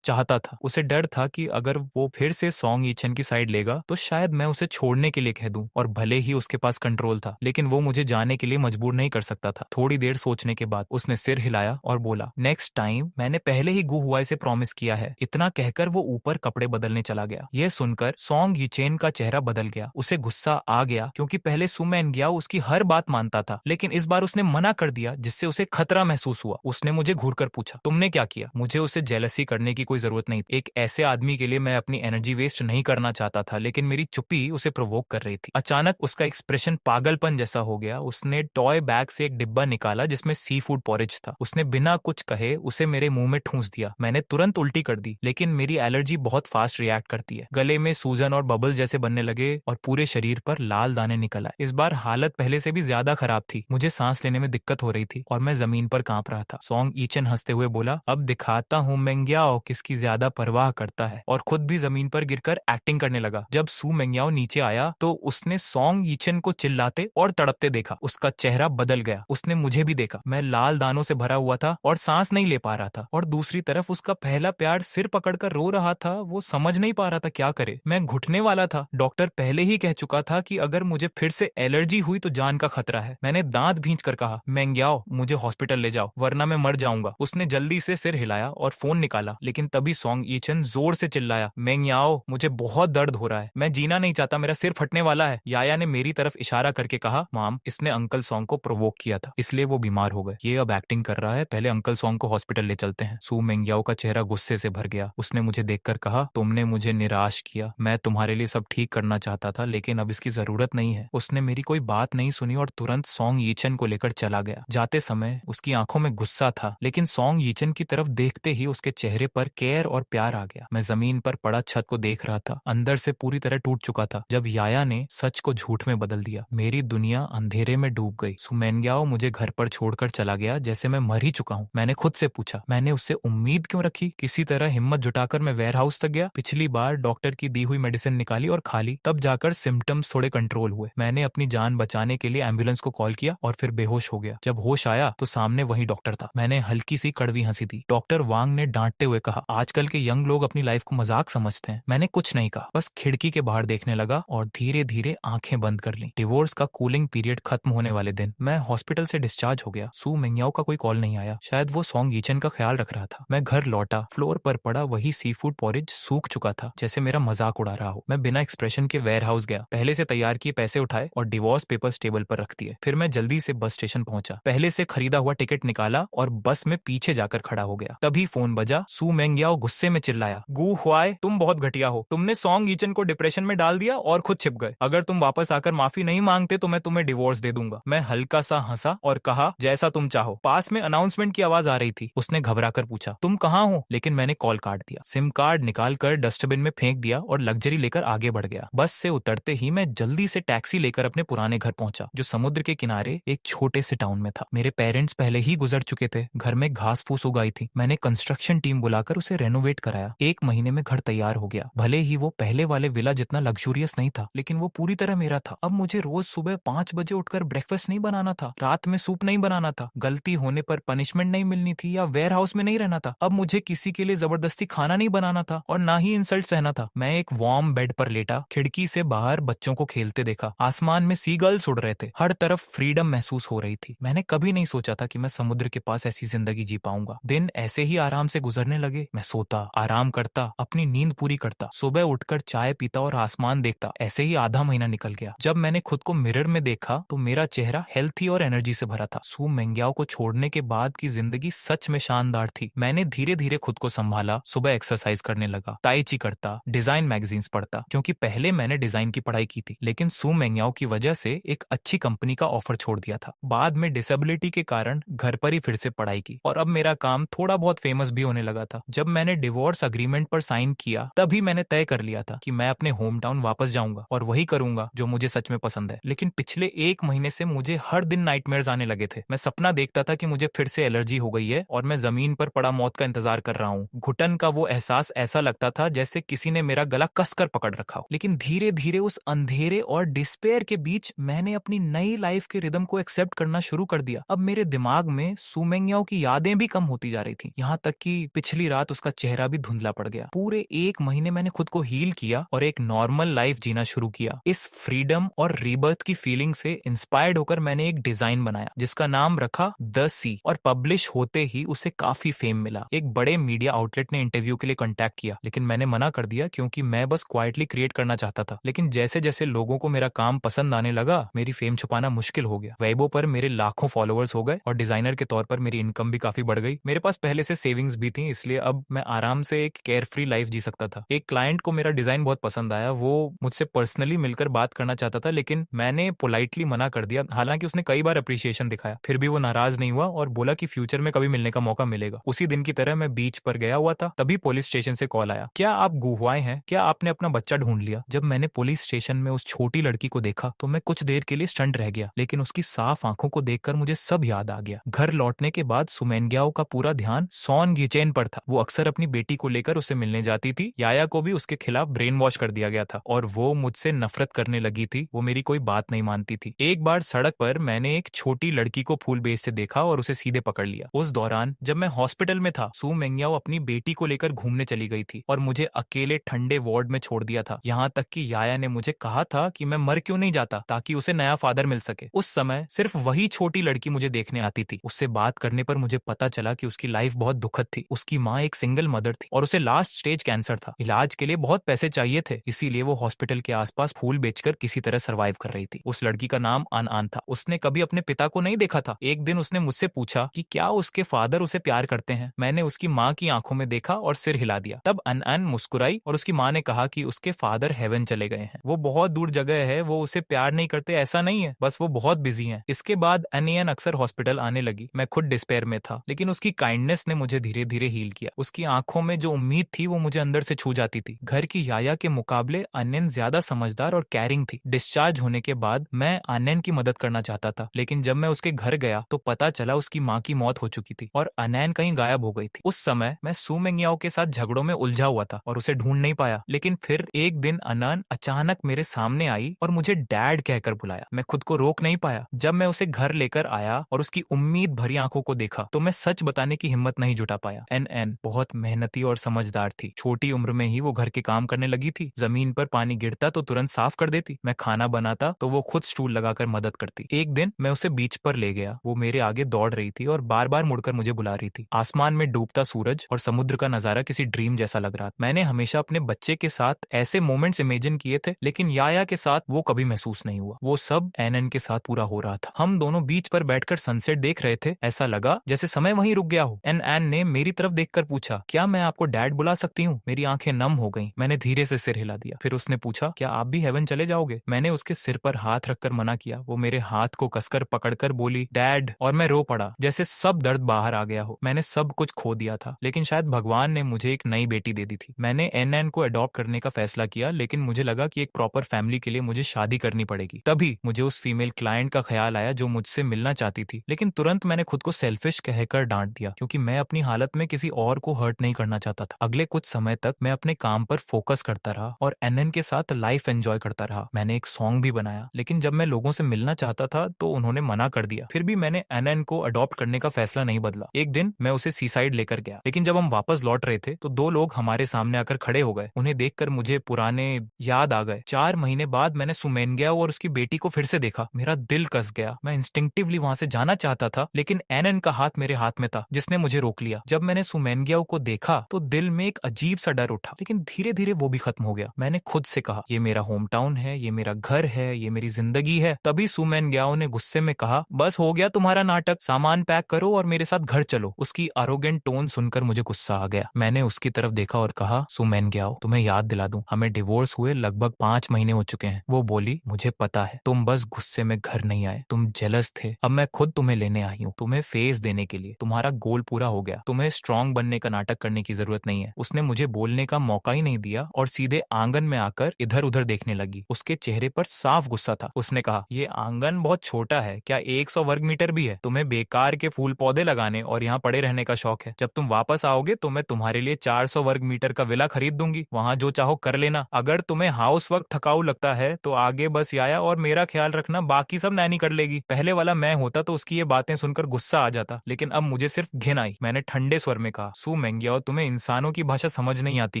चाहता था। उसे डर था कि अगर वो फिर से सॉन्ग यीचेन की साइड लेगा तो शायद मैं उसे छोड़ने के लिए कह दूं। और भले ही उसके पास कंट्रोल था, लेकिन वो मुझे जाने के लिए मजबूर नहीं कर सकता था। थोड़ी देर सोचने के बाद उसने सिर हिलाया और बोला, नेक्स्ट टाइम मैंने पहले ही गु हुआई से प्रॉमिस किया है। इतना कहकर वो ऊपर कपड़े बदलने चला गया। यह सुनकर सॉन्ग यीचेन का चेहरा बदल गया। उसे गुस्सा आ गया क्योंकि पहले सु मेंग्याओ उसकी हर बात मानता था, लेकिन इस बार उसने मना कर दिया जिससे उसे खतरा महसूस हुआ। उसने मुझे घूरकर पूछा, तुमने क्या किया? मुझे उसे जेलसी करने की कोई जरूरत नहीं। एक ऐसे आदमी के लिए मैं अपनी एनर्जी वेस्ट नहीं करना चाहता था, लेकिन मेरी चुप्पी उसे प्रोवोक कर रही थी। अचानक उसका एक्सप्रेशन पागलपन जैसा हो गया। उसने टॉय बैग से एक डिब्बा निकाला जिसमें सी फूड पॉरेज था। उसने बिना कुछ कहे उसे मेरे मुंह में ठूंस दिया। मैंने तुरंत उल्टी कर दी, लेकिन मेरी एलर्जी बहुत फास्ट रिएक्ट करती है। गले में सूजन और बबल जैसे बनने लगे और पूरे शरीर पर लाल दाने निकल आए। इस बार हालत पहले से भी ज्यादा खराब थी। मुझे सांस लेने में दिक्कत हो रही थी और मैं जमीन पर कांप रहा था। सॉन्ग यीचेन हंसते हुए बोला, अब दिखाता हूँ मेंग्याओ किसकी ज्यादा परवाह करता है, और खुद भी जमीन पर गिरकर एक्टिंग करने लगा। जब सु मेंग्याओ नीचे आया तो उसने सॉन्ग यीचेन को चिल्लाते और तड़पते देखा। उसका चेहरा बदल गया। उसने मुझे भी देखा। मैं लाल दानों से भरा हुआ था और सांस नहीं ले पा रहा था, और दूसरी तरफ उसका पहला प्यार सिर पकड़कर रो रहा था। वो समझ नहीं पा रहा था क्या करे। मैं घुटने वाला था। डॉक्टर पहले ही कह चुका था कि अगर मुझे फिर से एलर्जी हुई तो जान का खतरा है। मैंने दांत भींच कर कहा, मेंग्याओ मुझे हॉस्पिटल ले जाओ वरना मैं मर जाऊंगा। उसने जल्दी से सिर हिलाया और फोन निकाला, लेकिन तभी सॉन्ग यीचेन जोर से चिल्लाया, मेंग्याओ मुझे बहुत दर्द हो रहा है, मैं जीना नहीं चाहता, मेरा सिर फटने वाला है। याया ने मेरी तरफ इशारा करके कहा, माम इसने अंकल सॉन्ग को प्रोवोक किया था, इसलिए वो बीमार हो गए। ये अब एक्टिंग कर रहा है, पहले अंकल सॉन्ग को हॉस्पिटल ले चलते हैं। सु मेंग्याओ का चेहरा गुस्से से भर गया। उसने मुझे देखकर कहा, तुमने मुझे निराश किया। मैं तुम्हारे लिए सब ठीक करना चाहता था, लेकिन अब इसकी जरूरत नहीं है। उसने मेरी कोई बात नहीं सुनी और तुरंत सॉन्ग यीचेन को लेकर चला गया। जाते समय उसकी आंखों में गुस्सा था, लेकिन सॉन्ग यीचेन की तरफ देखते ही उसके चेहरे पर केयर और प्यार आ गया। मैं जमीन पर पड़ा छत को देख रहा था। अंदर से पूरी तरह टूट चुका था जब याया ने सच को झूठ में बदल दिया। मेरी दुनिया अंधेरे में डूब गई। सु मेंग्याओ मुझे घर पर छोड़कर चला गया जैसे मैं मर ही चुका हूँ। मैंने खुद से पूछा, मैंने उससे उम्मीद क्यों रखी? किसी तरह हिम्मत जुटाकर मैं वेयर हाउस तक गया। पिछली बार डॉक्टर की दी हुई मेडिसिन निकाली और खा ली, तब जाकर सिम्टम्स थोड़े कंट्रोल हुए। मैंने अपनी जान बचाने के लिए एम्बुलेंस को कॉल किया और फिर बेहोश हो गया। जब होश आया तो सामने वही डॉक्टर था। मैंने हल्की सी कड़वी हंसी दी। डॉक्टर वांग ने डांटते हुए कहा, आजकल के यंग लोग अपनी लाइफ को मजाक समझते हैं। मैंने कुछ नहीं कहा, बस खिड़की के बाहर देखने लगा और धीरे धीरे आंखें बंद कर ली। डिवोर्स का कूलिंग पीरियड खत्म होने वाले दिन मैं हॉस्पिटल से डिस्चार्ज हो गया। सु मेंग्याओ का कोई कॉल नहीं आया। शायद वो सॉन्ग यीचेन का ख्याल रख रहा था। मैं घर लौटा। फ्लोर पर पड़ा वही सी फूड पॉरेज सूख चुका था, जैसे मेरा मजाक उड़ा रहा हो। मैं बिना एक्सप्रेशन के वेयर हाउस गया। पहले से तैयार किए पैसे उठाए और डिवोर्स पेपर्स टेबल पर रख दिए। फिर मैं जल्दी से बस स्टेशन पहुंचा। पहले से खरीदा हुआ टिकट निकाला और बस में पीछे जाकर खड़ा हो गया। तभी फोन बजा। सु मेंग्याओ मेंग्याओ गुस्से में चिल्लाया, गू हुआए, तुम बहुत घटिया हो, तुमने सॉन्ग ईचन को डिप्रेशन में डाल दिया और खुद छिप गए। अगर तुम वापस आकर माफी नहीं मांगते तो मैं तुम्हें डिवोर्स दे दूंगा। मैं हल्का सा हंसा और कहा, जैसा तुम चाहो। पास में अनाउंसमेंट की आवाज आ रही थी। उसने घबरा कर पूछा, तुम कहाँ हो? लेकिन मैंने कॉल काट दिया, सिम कार्ड निकाल कर डस्टबिन में फेंक दिया और लग्जरी लेकर आगे बढ़ गया। बस से उतरते ही मैं जल्दी से टैक्सी लेकर अपने पुराने घर पहुंचा, जो समुद्र के किनारे एक छोटे से टाउन में था। मेरे पेरेंट्स पहले ही गुजर चुके थे। घर में घास फूस उगाई थी। मैंने कंस्ट्रक्शन टीम बुलाकर उसे रेनोवेट कराया। 1 महीने में घर तैयार हो गया। भले ही वो पहले वाले विला जितना लग्जूरियस नहीं था, लेकिन वो पूरी तरह मेरा था। अब मुझे रोज सुबह 5 बजे उठकर ब्रेकफास्ट नहीं बनाना था, रात में सूप नहीं बनाना था, गलती होने पर पनिशमेंट नहीं मिलनी थी या वेयर हाउस में नहीं रहना था। अब मुझे किसी के लिए जबरदस्ती खाना नहीं बनाना था और ना ही इंसल्ट सहना था। मैं एक वार्म बेड पर लेटा खिड़की से बाहर बच्चों को खेलते देखा। आसमान में सीगल्स उड़ रहे थे। हर तरफ फ्रीडम महसूस हो रही थी। मैंने कभी नहीं सोचा था कि मैं समुद्र के पास ऐसी जिंदगी जी पाऊंगा। दिन ऐसे ही आराम से गुजरने लगे। मैं सोता, आराम करता, अपनी नींद पूरी करता, सुबह उठकर चाय पीता और आसमान देखता। ऐसे ही आधा महीना निकल गया। जब मैंने खुद को मिरर में देखा तो मेरा चेहरा हेल्थी और एनर्जी से भरा था। सू मेंग्याओ को छोड़ने के बाद की जिंदगी सच में शानदार थी। मैंने धीरे धीरे खुद को संभाला। सुबह एक्सरसाइज करने लगा, ताई ची करता, डिजाइन मैगजीन्स पढ़ता, क्योंकि पहले मैंने डिजाइन की पढ़ाई की थी, लेकिन सू मेंग्याओ की वजह से एक अच्छी कंपनी का ऑफर छोड़ दिया था। बाद में डिसेबिलिटी के कारण घर पर ही फिर से पढ़ाई की और अब मेरा काम थोड़ा बहुत फेमस भी होने लगा था। जब मैंने डिवोर्स अग्रीमेंट पर साइन किया तभी मैंने तय कर लिया था कि मैं अपने होम टाउन वापस जाऊंगा और वही करूंगा जो मुझे सच में पसंद है। लेकिन पिछले 1 महीने से मुझे हर दिन नाइटमेयर्स आने लगे थे। मैं सपना देखता था कि मुझे फिर से एलर्जी हो गई है और मैं जमीन पर पड़ा मौत का इंतजार कर रहा हूँ। घुटन का वो एहसास ऐसा लगता था जैसे किसी ने मेरा गला कसकर पकड़ रखा हो। लेकिन धीरे धीरे उस अंधेरे और डिस्पेयर के बीच मैंने अपनी नई लाइफ के रिदम को एक्सेप्ट करना शुरू कर दिया। अब मेरे दिमाग में सू मेंग्याओ की यादें भी कम होती जा रही थी, यहाँ तक कि पिछली रात उसका चेहरा भी धुंधला पड़ गया। पूरे 1 महीने मैंने खुद को हील किया और एक नॉर्मल लाइफ जीना शुरू किया। इस फ्रीडम और रीबर्थ की फीलिंग से इंस्पायर्ड होकर मैंने एक डिजाइन बनाया जिसका नाम रखा द सी, और पब्लिश होते ही उसे काफी फेम मिला। एक बड़े मीडिया आउटलेट ने इंटरव्यू के लिए कांटेक्ट किया, लेकिन मैंने मना कर दिया क्योंकि मैं बस क्वाइटली क्रिएट करना चाहता था। लेकिन जैसे जैसे लोगों को मेरा काम पसंद आने लगा, मेरी फेम छुपाना मुश्किल हो गया। वेबो पर मेरे लाखों फॉलोअर्स हो गए और डिजाइनर के तौर पर मेरी इनकम भी काफी बढ़ गई। मेरे पास पहले से सेविंग्स भी थी, इसलिए अब मैं आराम से एक केयर फ्री लाइफ जी सकता था। एक क्लाइंट को मेरा डिजाइन बहुत पसंद आया। वो मुझसे पर्सनली मिलकर बात करना चाहता था, लेकिन मैंने पोलाइटली मना कर दिया। हालांकि उसने कई बार अप्रिशिएशन दिखाया, फिर भी वो नाराज नहीं हुआ और बोला कि फ्यूचर में कभी मिलने का मौका मिलेगा। उसी दिन की तरह मैं बीच पर गया हुआ था, तभी पुलिस स्टेशन से कॉल आया, क्या आप गुहुआए हैं? क्या आपने अपना बच्चा ढूंढ लिया? जब मैंने पुलिस स्टेशन में उस छोटी लड़की को देखा तो मैं कुछ देर के लिए स्टंट रह गया, लेकिन उसकी साफ आंखों को देखकर मुझे सब याद आ गया। घर लौटने के बाद सुमेंग्याओ का पूरा ध्यान सॉन गिचेन पर था। वो अक्सर अपनी बेटी को लेकर उसे मिलने जाती थी। याया को भी उसके खिलाफ ब्रेन वॉश कर दिया गया था और वो मुझसे नफरत करने लगी थी। वो मेरी कोई बात नहीं मानती थी। एक बार सड़क पर मैंने एक छोटी लड़की को फूल बेचते देखा और उसे सीधे पकड़ लिया। उस दौरान जब मैं हॉस्पिटल में था, सू मेंग्याओ अपनी बेटी को लेकर घूमने चली गई थी और मुझे अकेले ठंडे वार्ड में छोड़ दिया था। यहाँ तक कि याया ने मुझे कहा था कि मैं मर क्यों नहीं जाता ताकि उसे नया फादर मिल सके। उस समय सिर्फ वही छोटी लड़की मुझे देखने आती थी। उससे बात करने पर मुझे पता चला कि उसकी लाइफ बहुत दुखद थी। उसकी माँ एक सिंगल मदर थी और उसे लास्ट स्टेज कैंसर था। इलाज के लिए बहुत पैसे चाहिए थे, इसीलिए वो हॉस्पिटल के आसपास फूल बेचकर किसी तरह सरवाइव कर रही थी। उस लड़की का नाम अनआन था। उसने कभी अपने पिता को नहीं देखा था। एक दिन उसने मुझसे पूछा कि क्या उसके फादर उसे प्यार करते हैं। मैंने उसकी माँ की आंखों में देखा और सिर हिला दिया। तब अनआन मुस्कुराई और उसकी माँ ने कहा कि उसके फादर हेवन चले गए हैं। वो बहुत दूर जगह है, वो उसे प्यार नहीं करते ऐसा नहीं है, बस वो बहुत बिजी हैं। इसके बाद अनियन अक्सर हॉस्पिटल आने लगी। मैं खुद डिस्पेयर में था, लेकिन उसकी काइंडनेस ने मुझे धीरे धीरे हील किया। उसकी आंखों में जो उम्मीद थी वो मुझे अंदर से छू जाती थी। घर की याया के मुकाबले अनियन ज्यादा समझदार और कैरिंग थी। डिस्चार्ज होने के बाद मैं अनियन की मदद करना चाहता था, लेकिन जब मैं उसके घर गया तो पता चला उसकी माँ की मौत हो चुकी थी और अनैन कहीं गायब हो गई थी। उस समय मैं सू मेंग्याओ के साथ झगड़ों में उलझा हुआ था और उसे ढूंढ नहीं पाया। लेकिन फिर एक दिन अनैन अचानक मेरे सामने आई और मुझे डैड कहकर बुलाया। मैं खुद को रोक नहीं पाया। जब मैं उसे घर लेकर आया और उसकी उम्मीद भरी आंखों को देखा तो मैं सच बताने की हिम्मत नहीं जुटा पाया। एन बहुत मेहनती और समझदार थी। छोटी उम्र में ही वो घर के काम करने लगी थी। जमीन पर पानी गिरता तो तुरंत साफ कर देती। मैं खाना बनाता तो वो खुद स्टूल लगाकर मदद करती। एक दिन मैं उसे बीच पर ले गया। वो मेरे आगे दौड़ रही थी और बार बार मुड़कर मुझे बुला रही थी। आसमान में डूबता सूरज और समुद्र का नजारा किसी ड्रीम जैसा लग रहा था। मैंने हमेशा अपने बच्चे के साथ ऐसे मोमेंट्स इमेजिन किए थे, लेकिन याया के साथ वो कभी महसूस नहीं हुआ। वो सब एनएन के साथ पूरा हो रहा था। हम दोनों बीच पर बैठकर सनसेट देख रहे थे। ऐसा लगा जैसे समय वहीं रुक गया हो। एन ने मेरी तरफ देखकर पूछा, पूछा, क्या मैं आपको डैड बुला सकती हूँ? मेरी आंखें नम हो गईं। मैंने धीरे से सिर हिला दिया। फिर उसने पूछा, क्या आप भी हेवन चले जाओगे? मैंने उसके सिर पर हाथ रखकर मना किया। वो मेरे हाथ को कसकर पकड़कर बोली, डैड, और मैं रो पड़ा, जैसे सब दर्द बाहर आ गया हो। मैंने सब कुछ खो दिया था, लेकिन शायद भगवान ने मुझे एक नई बेटी दे दी थी। मैंने एन को अडॉप्ट करने का फैसला किया, लेकिन मुझे लगा कि एक प्रॉपर फैमिली के लिए मुझे शादी करनी पड़ेगी। तभी मुझे उस फीमेल क्लाइंट का ख्याल आया जो मुझसे मिलना चाहती थी, लेकिन तुरंत मैंने खुद को सेल्फिश कहकर डांट दिया, क्योंकि मैं अपनी हालत में किसी और को हर्ट नहीं करना चाहता था। अगले कुछ समय तक मैं अपने काम पर फोकस करता रहा और एन के साथ लाइफ एंजॉय करता रहा। मैंने एक सॉन्ग भी बनाया, लेकिन जब मैं लोगों से मिलना चाहता था तो उन्होंने मना कर दिया। फिर भी मैंने एन को अडॉप्ट करने का फैसला नहीं बदला। एक दिन मैं उसे सीसाइड लेकर गया, लेकिन जब हम वापस लौट रहे थे तो दो लोग हमारे सामने आकर खड़े हो गए। उन्हें देखकर मुझे पुराने याद आ गए। 4 महीने बाद मैंने सुमेनग्याओ और उसकी बेटी को फिर से देखा। मेरा दिल कस गया। मैं इंस्टिंक्टिवली वहां से जाना चाहता था, लेकिन एन का हाथ मेरे हाथ में था, जिसने मुझे रोक लिया। जब मैंने सुमेनग्याओ को देखा तो दिल में एक अजीब सा डर उठा, लेकिन धीरे धीरे वो भी खत्म हो गया। मैंने खुद से कहा, ये मेरा होम टाउन है, ये मेरा घर है, ये मेरी जिंदगी है। तभी सुमेनग्याओ ने गुस्से में कहा, बस हो गया तुम्हारा नाटक, सामान पैक करो और मेरे साथ घर चलो। उसकी आरोगेंट टोन सुनकर मुझे गुस्सा आ गया। मैंने उसकी तरफ देखा और कहा, सुमेनग्याओ, तुम्हें याद दिला दूं, हमें डिवोर्स हुए लगभग 5 महीने हो चुके हैं। वो बोली, मुझे पता है, तुम बस गुस्से में घर नहीं आए, तुम जेलस थे। अब मैं खुद तुम्हें लेने आई हूँ, तुम्हें फेस देने के लिए। तुम्हारा गोल पूरा हो गया, तुम्हें स्ट्रांग बनने का नाटक करने की जरूरत नहीं है। उसने मुझे बोलने का मौका ही नहीं दिया और सीधे आंगन में आकर इधर उधर देखने लगी। उसके चेहरे पर साफ गुस्सा था। उसने कहा, ये आंगन बहुत छोटा है, क्या 100 वर्ग मीटर भी है? तुम्हें बेकार के फूल पौधे लगाने और यहाँ पड़े रहने का शौक है। जब तुम वापस आओगे तो मैं तुम्हारे लिए 400 वर्ग मीटर का विला खरीद दूंगी, वहाँ जो चाहो कर लेना। अगर तुम्हें हाउस वर्क थकाऊ लगता है तो आगे बस आया और मेरा ख्याल रखना, बाकी सब नैनी कर लेगी। पहले वाला मैं होता तो उसकी ये बातें सुनकर गुस्सा आ जाता, लेकिन अब मुझे सिर्फ घिन आई। मैंने ठंडे स्वर में कहा, सुमेनग्याओ, तुम्हें इंसानों की भाषा समझ नहीं आती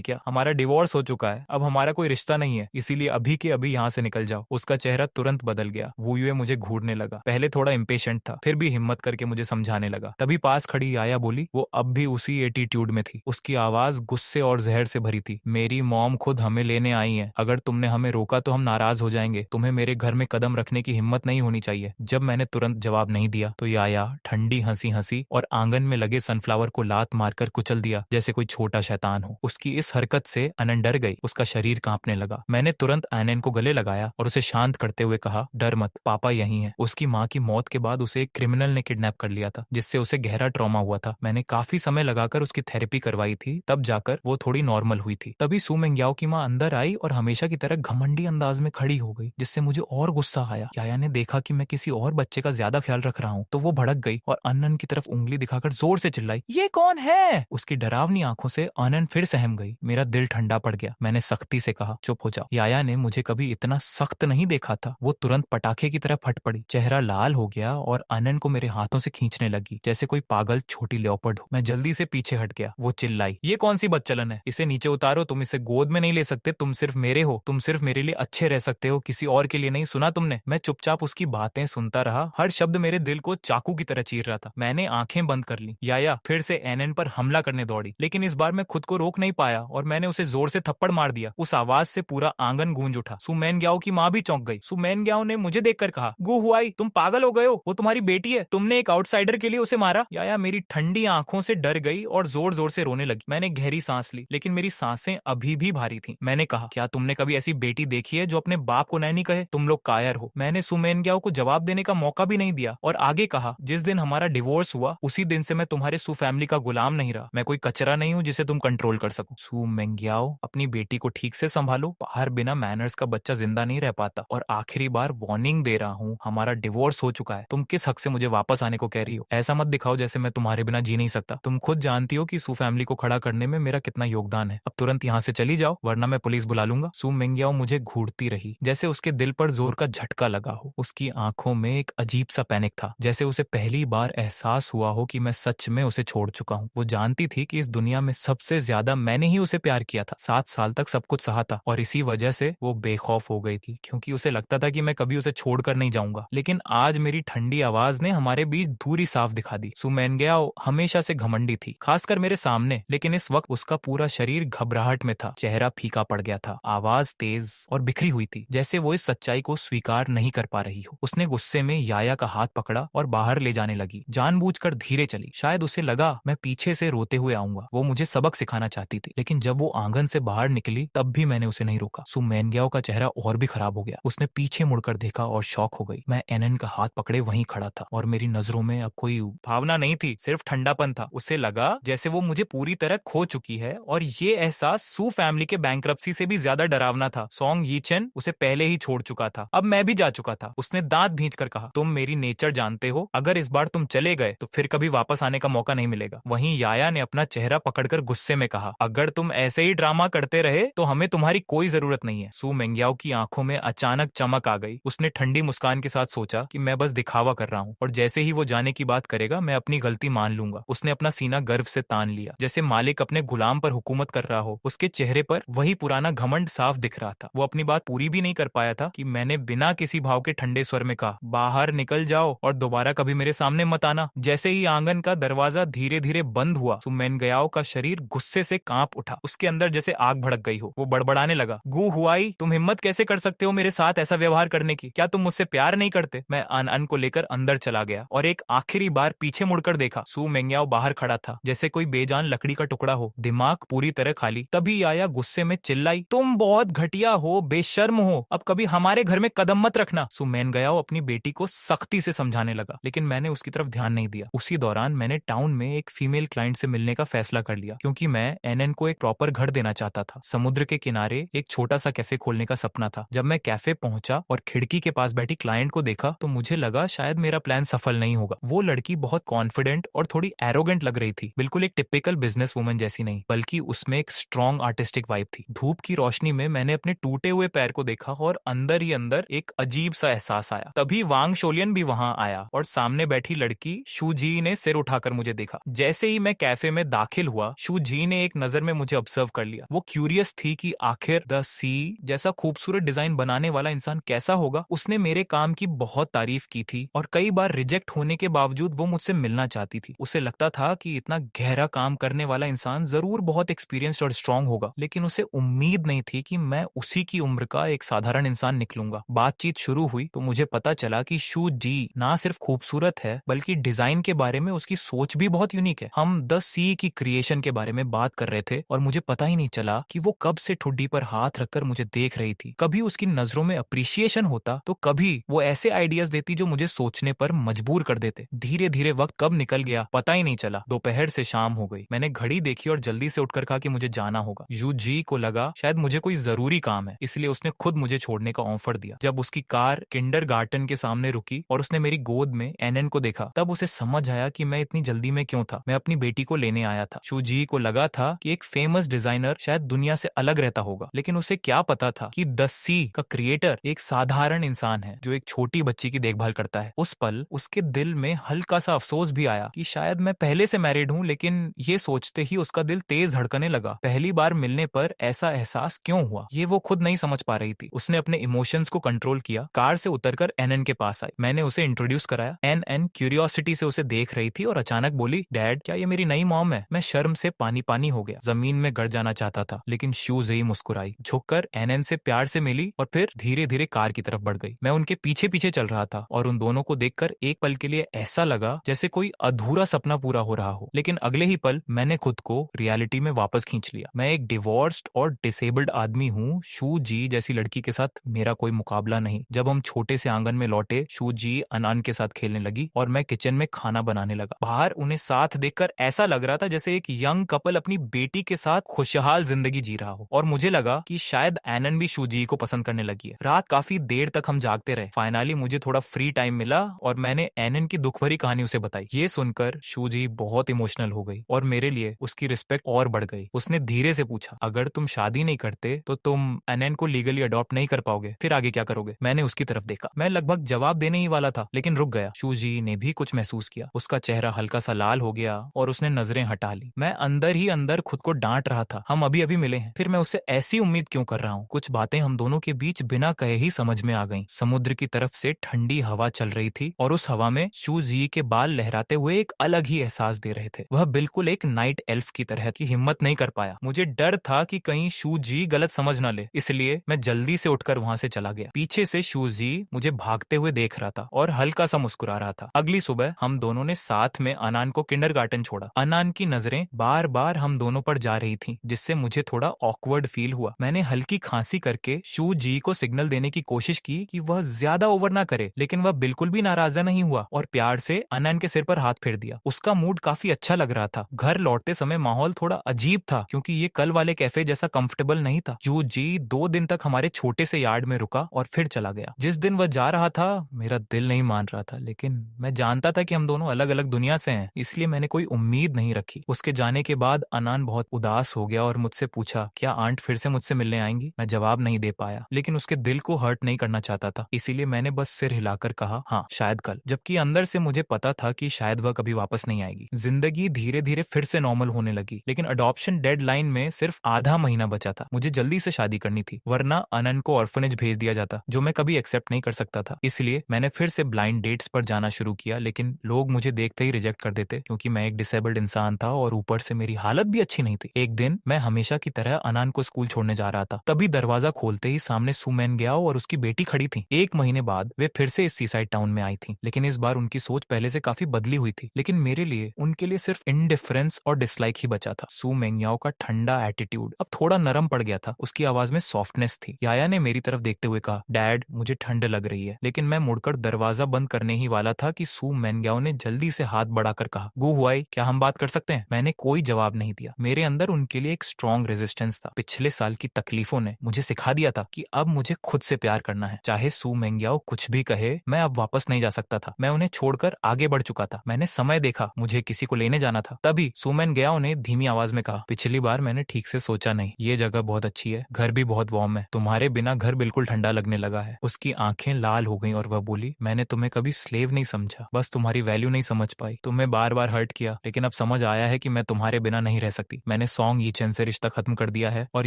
क्या? हमारा डिवोर्स हो चुका है, अब हमारा कोई रिश्ता नहीं है, इसीलिए अभी के अभी यहाँ से निकल जाओ। उसका चेहरा तुरंत बदल गया। वो यूं मुझे घूरने लगा। पहले थोड़ा इम्पेशेंट था, फिर भी हिम्मत करके मुझे समझाने लगा। तभी पास खड़ी आया बोली, वो अब भी उसी एटीट्यूड में थी। उसकी आवाज गुस्से और जहर से भरी थी। मेरी मॉम खुद हमें लेने आई है, अगर तुमने हमें रोका तो हम नाराज हो जाएंगे। तुम्हें मेरे घर में कदम रखने की हिम्मत नहीं होनी चाहिए। जब मैंने तुरंत जवाब नहीं दिया तो याया ठंडी हंसी हंसी और आंगन में लगे सनफ्लावर को लात मारकर कुचल दिया, जैसे कोई छोटा शैतान हो। उसकी इस हरकत से अनन डर गई। उसका शरीर कांपने लगा। मैंने तुरंत आनन को गले लगाया और उसे शांत करते हुए कहा, डर मत, पापा यहीं हैं। उसकी माँ की मौत के बाद उसे एक क्रिमिनल ने किडनैप कर लिया था, जिससे उसे गहरा ट्रॉमा हुआ था। मैंने काफी समय लगाकर उसकी थेरेपी करवाई थी, तब जाकर वो थोड़ी नॉर्मल हुई थी। तभी सुमेनग्याओ की माँ अंदर आई और हमेशा की तरह घमंडी अंदाज में खड़ी हो गई, जिससे मुझे और गुस्सा आया। याया ने देखा कि मैं किसी और बच्चे का ज्यादा ख्याल रख रहा हूँ, तो वो भड़क गई और अनन की तरफ उंगली दिखाकर जोर से चिल्लाई, ये कौन है? उसकी डरावनी आंखों से अनन फिर सहम गई। मेरा दिल ठंडा पड़ गया। मैंने सख्ती से कहा, चुप हो जाओ। याया ने मुझे कभी इतना सख्त नहीं देखा था। वो तुरंत पटाखे की तरह फट पड़ी, चेहरा लाल हो गया और अनन को मेरे हाथों से खींचने लगी, जैसे कोई पागल छोटी लेपर्ड हो। मैं जल्दी से पीछे हट गया। वो चिल्लाई, ये कौन सी बदचलन है? इसे नीचे उतारो, तुम इसे गोद में नहीं ले सकते, तुम सिर्फ मेरे हो, तुम सिर्फ मेरे लिए अच्छे रह सकते हो, किसी और के लिए नहीं। सुना तुमने? मैं चुपचाप उसकी बातें सुनता रहा। हर शब्द मेरे दिल को चाकू की तरह चीर रहा था। मैंने आंखें बंद कर ली। याया फिर से एनएन पर हमला करने दौड़ी, लेकिन इस बार मैं खुद को रोक नहीं पाया और मैंने उसे जोर से थप्पड़ मार दिया। उस आवाज से पूरा आंगन गूंज उठा। सुमेनग्याओ की माँ भी चौंक गई। सुमेनग्याओ ने मुझे देखकर कहा, गु हुआई, तुम पागल हो गए हो? वो तुम्हारी बेटी है, तुमने एक आउटसाइडर के लिए उसे मारा? याया मेरी ठंडी आंखों से डर गई और जोर जोर से रोने लगी। मैंने गहरी सांस ली, लेकिन मेरी सांसें अभी भी भारी थी। मैंने कहा, क्या तुमने कभी ऐसी बेटी देखी है जो अपने बाप को नैनी कहे? तुम लोग कायर हो। मैंने सुमेनग्याओ को जवाब देने का मौका भी नहीं दिया और आगे कहा, जिस दिन हमारा डिवोर्स हुआ उसी दिन से मैं तुम्हारे सु फैमिली का गुलाम नहीं रहा। मैं कोई कचरा नहीं हूँ जिसे तुम कंट्रोल कर सको। सुमेनग्याओ, अपनी बेटी को ठीक से संभालो, बाहर बिना मैनर्स का बच्चा जिंदा नहीं रह पाता। और आखिरी बार वार्निंग दे रहा हूँ, हमारा डिवोर्स हो चुका है। तुम किस हक से मुझे वापस आने को कह रही हो? ऐसा मत दिखाओ जैसे मैं तुम्हारे बिना जी नहीं सकता। तुम खुद जानती हो कि सु फैमिली को खड़ा करने में मेरा कितना योगदान है। अब तुरंत यहाँ से चली जाओ, वरना मैं पुलिस बुला लूंगा। सुमेनग्याओ मुझे घूरती रही, जैसे उसके दिल पर जोर का झटका लगा हो। उसकी आंखों में एक अजीब सा पैनिक था, जैसे उसे पहली बार एहसास हुआ हो कि मैं सच में उसे छोड़ चुका हूँ। वो जानती थी कि इस दुनिया में सबसे ज्यादा मैंने ही उसे प्यार किया था। 7 साल तक सब कुछ सहा था और इसी वजह से वो बेखौफ हो गई थी, क्योंकि उसे लगता था कि मैं कभी उसे छोड़कर नहीं जाऊंगा। लेकिन आज मेरी ठंडी आवाज ने हमारे बीच दूरी साफ दिखा दी। सुमेनग्याओ हमेशा से घमंडी थी, खासकर मेरे सामने, लेकिन इस वक्त उसका पूरा शरीर घबराहट में था। चेहरा फीका पड़ गया था, आवाज तेज और बिखरी हुई थी, जैसे वो इस सच्चाई को स्वीकार नहीं कर पा रही हो। उसने गुस्से में याया का हाथ पकड़ा और बाहर ले जाने लगी, जानबूझकर धीरे चली। शायद उसे लगा मैं पीछे से रोते हुए आऊंगा। वो मुझे सबक सिखाना चाहती थी, लेकिन जब वो आंगन से बाहर निकली तब भी मैंने उसे नहीं रोका। सु मेनग्याओ का चेहरा और भी खराब हो गया। उसने पीछे मुड़कर देखा और शॉक हो गई। मैं एनएन का हाथ पकड़े वहीं खड़ा था और मेरी नजरों में अब कोई भावना नहीं थी, सिर्फ ठंडापन था। उसे लगा जैसे वो मुझे पूरी तरह खो चुकी है और ये एहसास सू फैमिली के बैंक्रप्सी से भी ज्यादा डरावना था। सोंग यीचेन उसे पहले ही छोड़ चुका था, अब मैं भी जा चुका था। उसने दांत भींचकर कहा, तुम मेरी नेचर जानते हो, अगर इस बार तुम चले गए तो फिर कभी वापस आने का मौका नहीं मिलेगा। वहीं याया ने अपना चेहरा पकड़कर गुस्से में कहा, अगर तुम ऐसे ही ड्रामा करते रहे तो हमें तुम्हारी कोई जरूरत नहीं है। सू मेंग्याओ की आंखों में अचानक चमक आ गई। उसने ठंडी मुस्कान के साथ सोचा कि मैं बस दिखावा कर रहा हूँ और जैसे ही वो जाने की बात करेगा मैं अपनी गलती मान लूंगा। उसने अपना सीना गर्व से तान लिया, जैसे मालिक अपने गुलाम पर हुकूमत कर रहा हो। उसके चेहरे पर वही पुराना घमंड साफ दिख रहा था। वो अपनी बात पूरी भी नहीं कर पाया था कि मैंने बिना किसी भाव के ठंडे स्वर में कहा, बाहर निकल जाओ और दोबारा कभी मेरे सामने मत आना। जैसे ही आंगन का दरवाजा धीरे धीरे बंद हुआ, सु मेनग्याओ का शरीर गुस्से से कांप उठा। उसके अंदर जैसे आग भड़क गई हो। वो बड़बड़ाने लगा, गु हुआई, तुम हिम्मत कैसे कर सकते हो मेरे साथ ऐसा व्यवहार करने की? क्या तुम मुझसे प्यार नहीं करते? मैं अन को लेकर अंदर चला गया और एक आखिरी बार पीछे मुड़कर देखा। सू मेंग्याओ बाहर खड़ा था, जैसे कोई बेजान लकड़ी का टुकड़ा हो, दिमाग पूरी तरह खाली। तभी आया गुस्से में चिल्लाई, तुम बहुत घटिया हो, बेशर्म हो, अब कभी हमारे घर में कदम मत रखना। सू मेनग्याओ अपनी बेटी को सख्ती से समझाने लगा, लेकिन मैंने उसकी तरफ ध्यान नहीं दिया। उसी दौरान मैंने टाउन में एक फीमेल क्लाइंट से मिलने का फैसला कर लिया, क्योंकि मैं एनएन को एक प्रॉपर घर देना चाहता था। समुद्र के किनारे एक छोटा सा कैफे खोलने का सपना था। जब मैं कैफे पहुंचा और खिड़की के पास बैठी क्लाइंट को देखा तो मुझे लगा शायद मेरा प्लान सफल नहीं होगा। वो लड़की बहुत कॉन्फिडेंट और थोड़ी एरोगेंट लग रही थी, बिल्कुल एक टिपिकल बिजनेस वुमन जैसी नहीं, बल्कि उसमें एक स्ट्रॉन्ग आर्टिस्टिक वाइब थी। धूप की रोशनी में मैंने अपने टूटे हुए पैर को देखा और अंदर ही अंदर एक अजीब सा एहसास आया। तभी वांग शोलियन भी वहां आया और सामने बैठी लड़की शूजी ने सिर उठाकर मुझे देखा। जैसे ही मैं कैफे में दाखिल हुआ, शूजी ने एक नजर में मुझे ऑब्जर्व कर लिया। वो क्यूरियस थी कि आखिर द सी जैसा खूबसूरत डिजाइन बनाने वाला इंसान कैसा होगा। उसने मेरे काम की बहुत तारीफ की थी और कई बार रिजेक्ट होने के बावजूद वो मुझसे मिलना चाहती थी। उसे लगता था कि इतना गहरा काम करने वाला इंसान जरूर बहुत एक्सपीरियंस्ड और स्ट्रांग होगा, लेकिन उसे उम्मीद नहीं थी कि मैं उसी की उम्र का एक साधारण इंसान निकलूंगा। बातचीत शुरू हुई तो मुझे पता चला कि शू जी ना सिर्फ खूबसूरत है, बल्कि डिजाइन के बारे में उसकी सोच भी बहुत यूनिक है। हम द सी की क्रिएशन के बारे में बात कर रहे थे और मुझे पता ही नहीं चला कि वो कब से ठुड्डी पर हाथ रखकर मुझे देख रही थी। कभी उसकी नजरों में अप्रिशिएशन होता तो कभी वो ऐसे आइडियाज देती जो मुझे सोचने पर मजबूर कर देते। धीरे धीरे वक्त कब निकल गया पता ही नहीं चला। दोपहर से शाम हो गई। मैंने घड़ी देखी और जल्दी से उठकर कहा कि मुझे जाना होगा। यू जी को लगा शायद मुझे कोई जरूरी काम है, इसलिए उसने खुद मुझे छोड़ने का ऑफर दिया। जब उसकी कार किंडरगार्टन के सामने रुकी और उसने मेरी गोद में एनएन को देखा, तब उसे समझ आया कि मैं इतनी जल्दी में क्यों था। मैं अपनी बेटी को लेने आया था। शू जी को लगा था कि एक फेमस डिजाइनर शायद दुनिया से अलग रहता होगा, लेकिन उसे क्या पता था कि द सी का क्रिएटर एक साधारण इंसान है जो एक छोटी बच्ची की देखभाल करता है। उस पल उसके दिल में हल्का सा अफसोस भी आया कि शायद मैं पहले से मैरिड हूँ, लेकिन ये सोचते ही उसका दिल तेज धड़कने लगा। पहली बार मिलने पर ऐसा एहसास क्यों हुआ ये वो खुद नहीं समझ पा रही थी। उसने अपने इमोशंस को कंट्रोल किया। कार से उतरकर एनएन के पास आई। मैंने उसे इंट्रोड्यूस कराया। एनएन क्यूरियोसिटी से उसे देख रही थी और अचानक बोली, डैड क्या ये मेरी नई मॉम है? मैं शर्म से पानी पानी हो गया, जमीन में गड़ जाना चाहता था, लेकिन शू जी मुस्कुराई, झुककर एनएन से प्यार से मिली और फिर धीरे धीरे कार की तरफ बढ़ गई। मैं उनके पीछे पीछे चल रहा था और उन दोनों को देखकर एक पल के लिए ऐसा लगा जैसे कोई अधूरा सपना पूरा हो रहा हो, लेकिन अगले ही पल मैंने खुद को रियलिटी में वापस खींच लिया। मैं एक डिवोर्स्ड और डिसेबल्ड आदमी हूँ। शू जी जैसी लड़की के साथ मेरा कोई मुकाबला नहीं। जब हम छोटे से आंगन में लौटे, शू जी अनान के साथ खेलने लगी और मैं किचन में खाना बनाने लगा। बाहर उन्हें साथ देखकर ऐसा लग रहा था जैसे एक यंग कपल अपनी बेटी के साथ खुशहाल जिंदगी जी रहा हो, और मुझे लगा कि शायद एनन भी शू जी को पसंद करने लगी है। रात काफी देर तक हम जागते रहे। फाइनली मुझे थोड़ा फ्री टाइम मिला और मैंने एनन की दुख भरी कहानी उसे बताई। ये सुनकर शू जी बहुत इमोशनल हो गई और मेरे लिए उसकी रिस्पेक्ट और बढ़ गई। उसने धीरे से पूछा, अगर तुम शादी नहीं करते तो तुम एनन को लीगली अडॉप्ट नहीं कर पाओगे, फिर आगे क्या करोगे? मैंने उसकी तरफ देखा। मैं लगभग जवाब देने ही वाला था, लेकिन रुक गया। शू जी ने भी कुछ महसूस किया। उसका चेहरा हल्का सा लाल हो गया और उसने नजरें हटा ली। मैं अंदर ही अंदर खुद को डांट रहा था, हम अभी अभी मिले हैं, फिर मैं उससे ऐसी उम्मीद क्यों कर रहा हूँ? कुछ बातें हम दोनों के बीच बिना कहे ही समझ में आ गईं। समुद्र की तरफ से ठंडी हवा चल रही थी और उस हवा में शू जी के बाल लहराते हुए एक अलग ही एहसास दे रहे थे। वह बिल्कुल एक नाइट एल्फ की तरह की। हिम्मत नहीं कर पाया। मुझे डर था कि कहीं शू जी गलत समझ न ले, इसलिए मैं जल्दी से उठकर वहां से चला गया। पीछे से शू जी मुझे भागते हुए देख रहा था और हल्का सा मुस्कुरा रहा था। अगली सुबह हम दोनों ने साथ में अनान को किंडरगार्टन छोड़ा। अनान अनन की नजरें बार बार हम दोनों पर जा रही थी, जिससे मुझे थोड़ा ऑकवर्ड फील हुआ। मैंने हल्की खांसी करके शू जी को सिग्नल देने की कोशिश की कि वह ज्यादा ओवर ना करे, लेकिन वह बिल्कुल भी नाराजा नहीं हुआ और प्यार से अनन के सिर पर हाथ फेर दिया। उसका मूड काफी अच्छा लग रहा था। घर लौटते समय माहौल थोड़ा अजीब था, क्योंकि ये कल वाले कैफे जैसा कंफर्टेबल नहीं था। शू जी 2 दिन तक हमारे छोटे से यार्ड में रुका और फिर चला गया। जिस दिन वह जा रहा था मेरा दिल नहीं मान रहा था, लेकिन मैं जानता था कि हम दोनों अलग अलग दुनिया से हैं, इसलिए मैंने कोई उम्मीद नहीं रखी। उसके जाने के बाद अनान बहुत उदास हो गया और मुझसे पूछा क्या आंट फिर से मुझसे मिलने आएंगी। मैं जवाब नहीं दे पाया, लेकिन उसके दिल को हर्ट नहीं करना चाहता था, इसीलिए मैंने बस सिर हिलाकर कहा हाँ शायद कल, जबकि अंदर से मुझे पता था कि शायद वह कभी वापस नहीं आएगी। जिंदगी धीरे धीरे फिर से नॉर्मल होने लगी, लेकिन अडॉप्शन डेडलाइन में सिर्फ आधा महीना बचा था। मुझे जल्दी से शादी करनी थी, वरना अनन को ऑर्फनेज भेज दिया जाता, जो मैं कभी एक्सेप्ट नहीं कर सकता था। इसलिए मैंने फिर से ब्लाइंड डेट्स पर जाना शुरू किया, लेकिन लोग मुझे देखते ही रिजेक्ट कर देते, क्योंकि मैं एक डिसेबल्ड इंसान था और ऊपर से मेरी हालत भी अच्छी नहीं थी। एक दिन मैं हमेशा की तरह अनान को स्कूल छोड़ने जा रहा था, तभी दरवाजा खोलते ही सामने सुमैन गयाओ और उसकी बेटी खड़ी थी। 1 महीने बाद वे फिर से इस सीसाइड टाउन में आई थी, लेकिन इस बार उनकी सोच पहले से काफी बदली हुई थी। लेकिन मेरे लिए उनके लिए सिर्फ इनडिफरेंस और डिसलाइक ही बचा था। सू मेंगयाओ का ठंडा एटीट्यूड अब थोड़ा नरम पड़ गया था, उसकी आवाज में सॉफ्टनेस थी। याया ने मेरी तरफ देखते हुए कहा डैड मुझे ठंड लग रही है, लेकिन मैं मुड़कर दरवाजा बंद करने ही वाला था कि सू मेंगयाओ ने जल्दी से हाथ बढ़ाकर कहा गु हुआई क्या हम बात कर सकते हैं। मैंने कोई जवाब नहीं दिया। मेरे अंदर उनके लिए एक स्ट्रॉन्ग रेजिस्टेंस था। पिछले साल की तकलीफों ने मुझे सिखा दिया था कि अब मुझे खुद से प्यार करना है, चाहे सू मेंगयाओ कुछ भी कहे। मैं अब वापस नहीं जा सकता था, मैं उन्हें छोड़कर आगे बढ़ चुका था। मैंने समय देखा, मुझे किसी को लेने जाना था। तभी सुमैन गयाओ ने धीमी आवाज में कहा पिछली बार मैंने ठीक से सोचा नहीं, ये जगह बहुत अच्छी है, घर भी बहुत वार्म है, तुम्हारे बिना घर बिल्कुल ठंडा लगने लगा है। उसकी आंखें लाल हो गईं और वह बोली मैंने तुम्हें कभी स्लेव नहीं समझा, बस तुम्हारी वैल्यू नहीं समझ पाई। तुम्हें बार बार हर्ट किया, लेकिन अब समझ आया है कि मैं तुम्हारे बिना नहीं रह सकती। मैंने सॉन्ग यीचेन से रिश्ता खत्म कर दिया है और